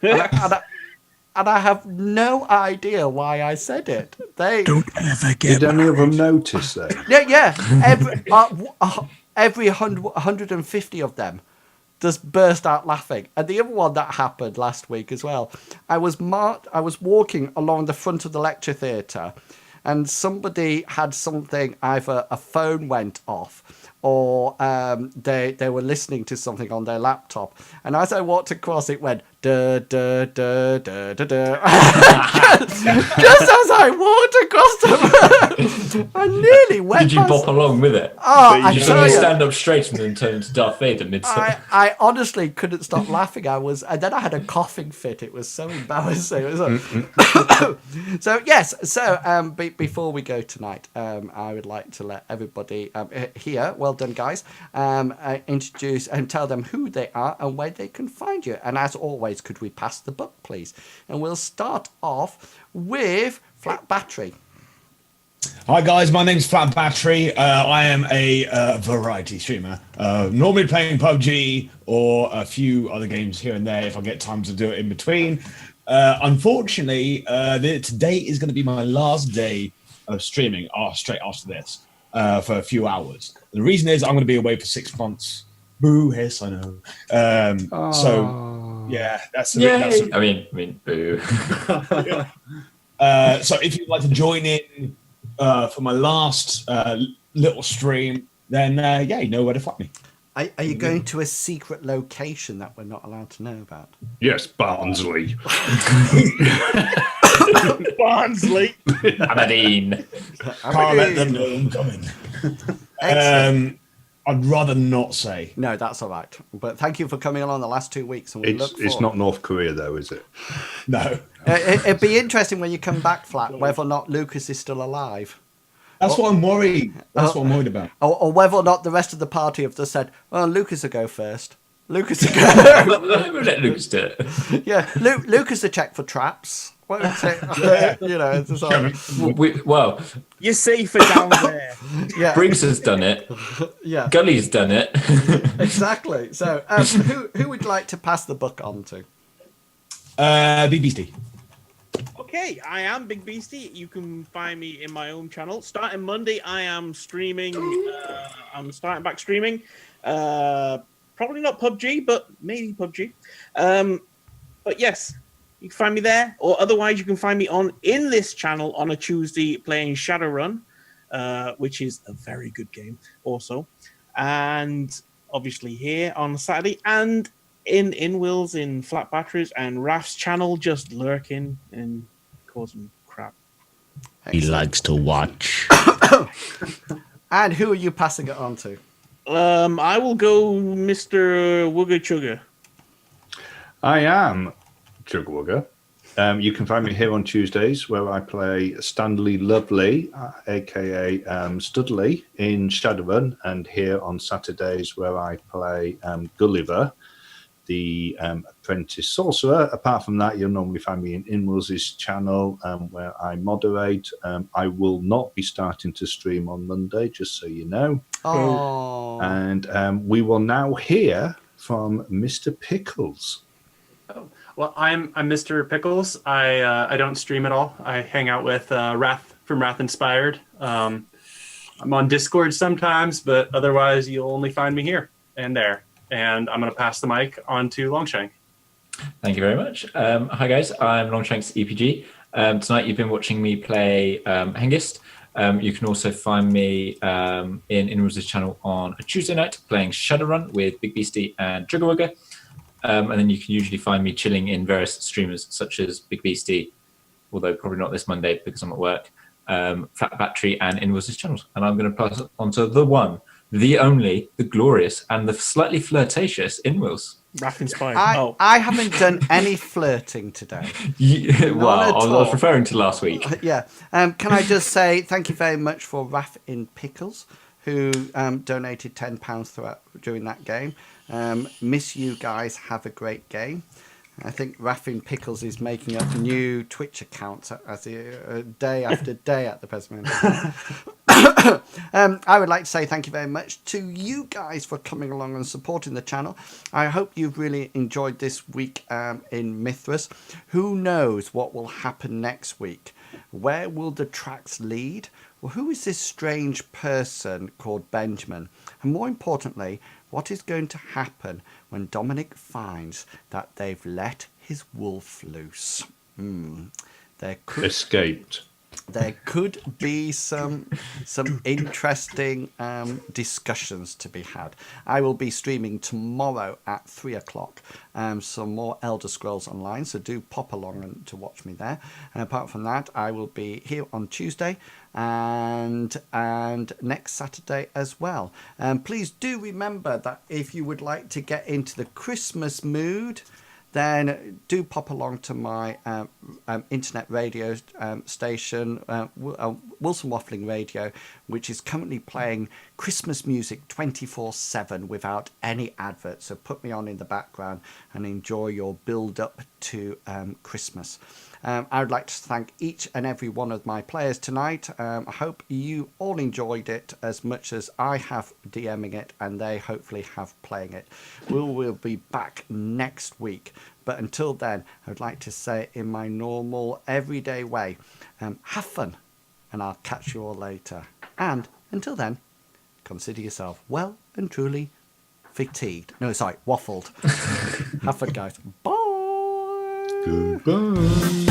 And I have no idea why I said it. Don't ever get Did any of them notice that? Yeah. Every 150 of them just burst out laughing. And the other one that happened last week as well, I was walking along the front of the lecture theatre, and somebody had something, either a phone went off or they were listening to something on their laptop. And as I walked across, it went, da, da, da, da, da, da. Just as I walked across the road, I nearly went. Did you bop along with it? Oh, I You tell you. stand up straight and then turn into Darth Vader mid. I honestly couldn't stop laughing. And then I had a coughing fit. It was so embarrassing. It was so yes. So before we go tonight, I would like to let everybody here, well done guys, introduce and tell them who they are and where they can find you. And as always, could we pass the buck, please? And we'll start off with Flat Battery. Hi guys, my name's Flat Battery. I am a variety streamer, normally playing PUBG or a few other games here and there if I get time to do it in between. Unfortunately, today is going to be my last day of streaming straight after this for a few hours. The reason is I'm going to be away for 6 months. Boo, yes, I know. So, yeah, that's I mean, boo. So if you'd like to join in for my last little stream, then yeah, you know where to find me. Are you going to a secret location that we're not allowed to know about? Yes, Barnsley. Barnsley. Aberdeen. Can't let them know I'm coming. I'd rather not say. No, that's all right. But thank you for coming along the last 2 weeks. And It's not North Korea, though, is it? No. It'd be interesting when you come back, Flat, whether or not Lucas is still alive. That's what I'm worried. That's what I'm worried about. Or whether or not the rest of the party have just said, well, Lucas will go first. Lucas will go. We'll let Lucas do it. Yeah, Lucas to check for traps. What would say? You know, it's just like, Well, You're safer down there. yeah, Briggs has done it. yeah, Gully's done it. exactly. So, who would like to pass the buck on to? Big Beastie. Okay, I am Big Beastie. You can find me in my own channel. Starting Monday, I am streaming. I'm starting back streaming. Probably not PUBG, but maybe PUBG. But yes, you can find me there, or otherwise you can find me in this channel on a Tuesday playing Shadowrun, which is a very good game also. And obviously here on Saturday, and in Will's, in Flat Batteries, and Raf's channel, just lurking and causing crap. Excellent. He likes to watch. And who are you passing it on to? I will go Mr. Wooga Chugga. I am Chugwugger. You can find me here on Tuesdays, where I play Stanley Lovely, aka Studley, in Shadowrun, and here on Saturdays, where I play Gulliver, the apprentice sorcerer. Apart from that, you'll normally find me in Inwell's channel, where I moderate. I will not be starting to stream on Monday, just so you know. Oh, And we will now hear from Mr. Pickles. Well, I'm Mr. Pickles. I don't stream at all. I hang out with Wrath from Wrath Inspired. I'm on Discord sometimes, but otherwise you'll only find me here and there. And I'm going to pass the mic on to Longshank. Thank you very much. Hi guys, I'm Longshank's EPG. Tonight you've been watching me play Hengist. You can also find me in Inwell's channel on a Tuesday night playing Shadowrun with Big Beastie and Juggerwugger. And then you can usually find me chilling in various streamers such as Big Beastie, although probably not this Monday because I'm at work, Flat Battery and Inwell's channels. And I'm going to pass it on to the one, the only, the glorious, and the slightly flirtatious Inwell's. Wrath Inspired. I haven't done any flirting today. Well, I was referring to last week. Yeah. Can I just say thank you very much for Wrath in Pickles, who donated £10 during that game. Miss you guys. Have a great game. I think Raffin Pickles is making up new Twitch accounts as day after day at the present moment. I would like to say thank you very much to you guys for coming along and supporting the channel. I hope you've really enjoyed this week in Mithras. Who knows what will happen next week? Where will the tracks lead? Well, who is this strange person called Benjamin? And more importantly, what is going to happen when Dominic finds that they've let his wolf loose? Escaped. There could be some interesting discussions to be had. I will be streaming tomorrow at 3 o'clock. Some more Elder Scrolls Online, so do pop along and to watch me there. And apart from that, I will be here on Tuesday and next Saturday as well. Please do remember that if you would like to get into the Christmas mood, then do pop along to my internet radio station, Wilson Waffling Radio, which is currently playing Christmas music 24/7 without any adverts. So put me on in the background and enjoy your build up to Christmas. I would like to thank each and every one of my players tonight. I hope you all enjoyed it as much as I have DMing it and they hopefully have playing it. We'll be back next week. But until then, I would like to say in my normal, everyday way, have fun, and I'll catch you all later. And until then, consider yourself well and truly fatigued. No, sorry, waffled. Have fun, guys. Bye. Goodbye.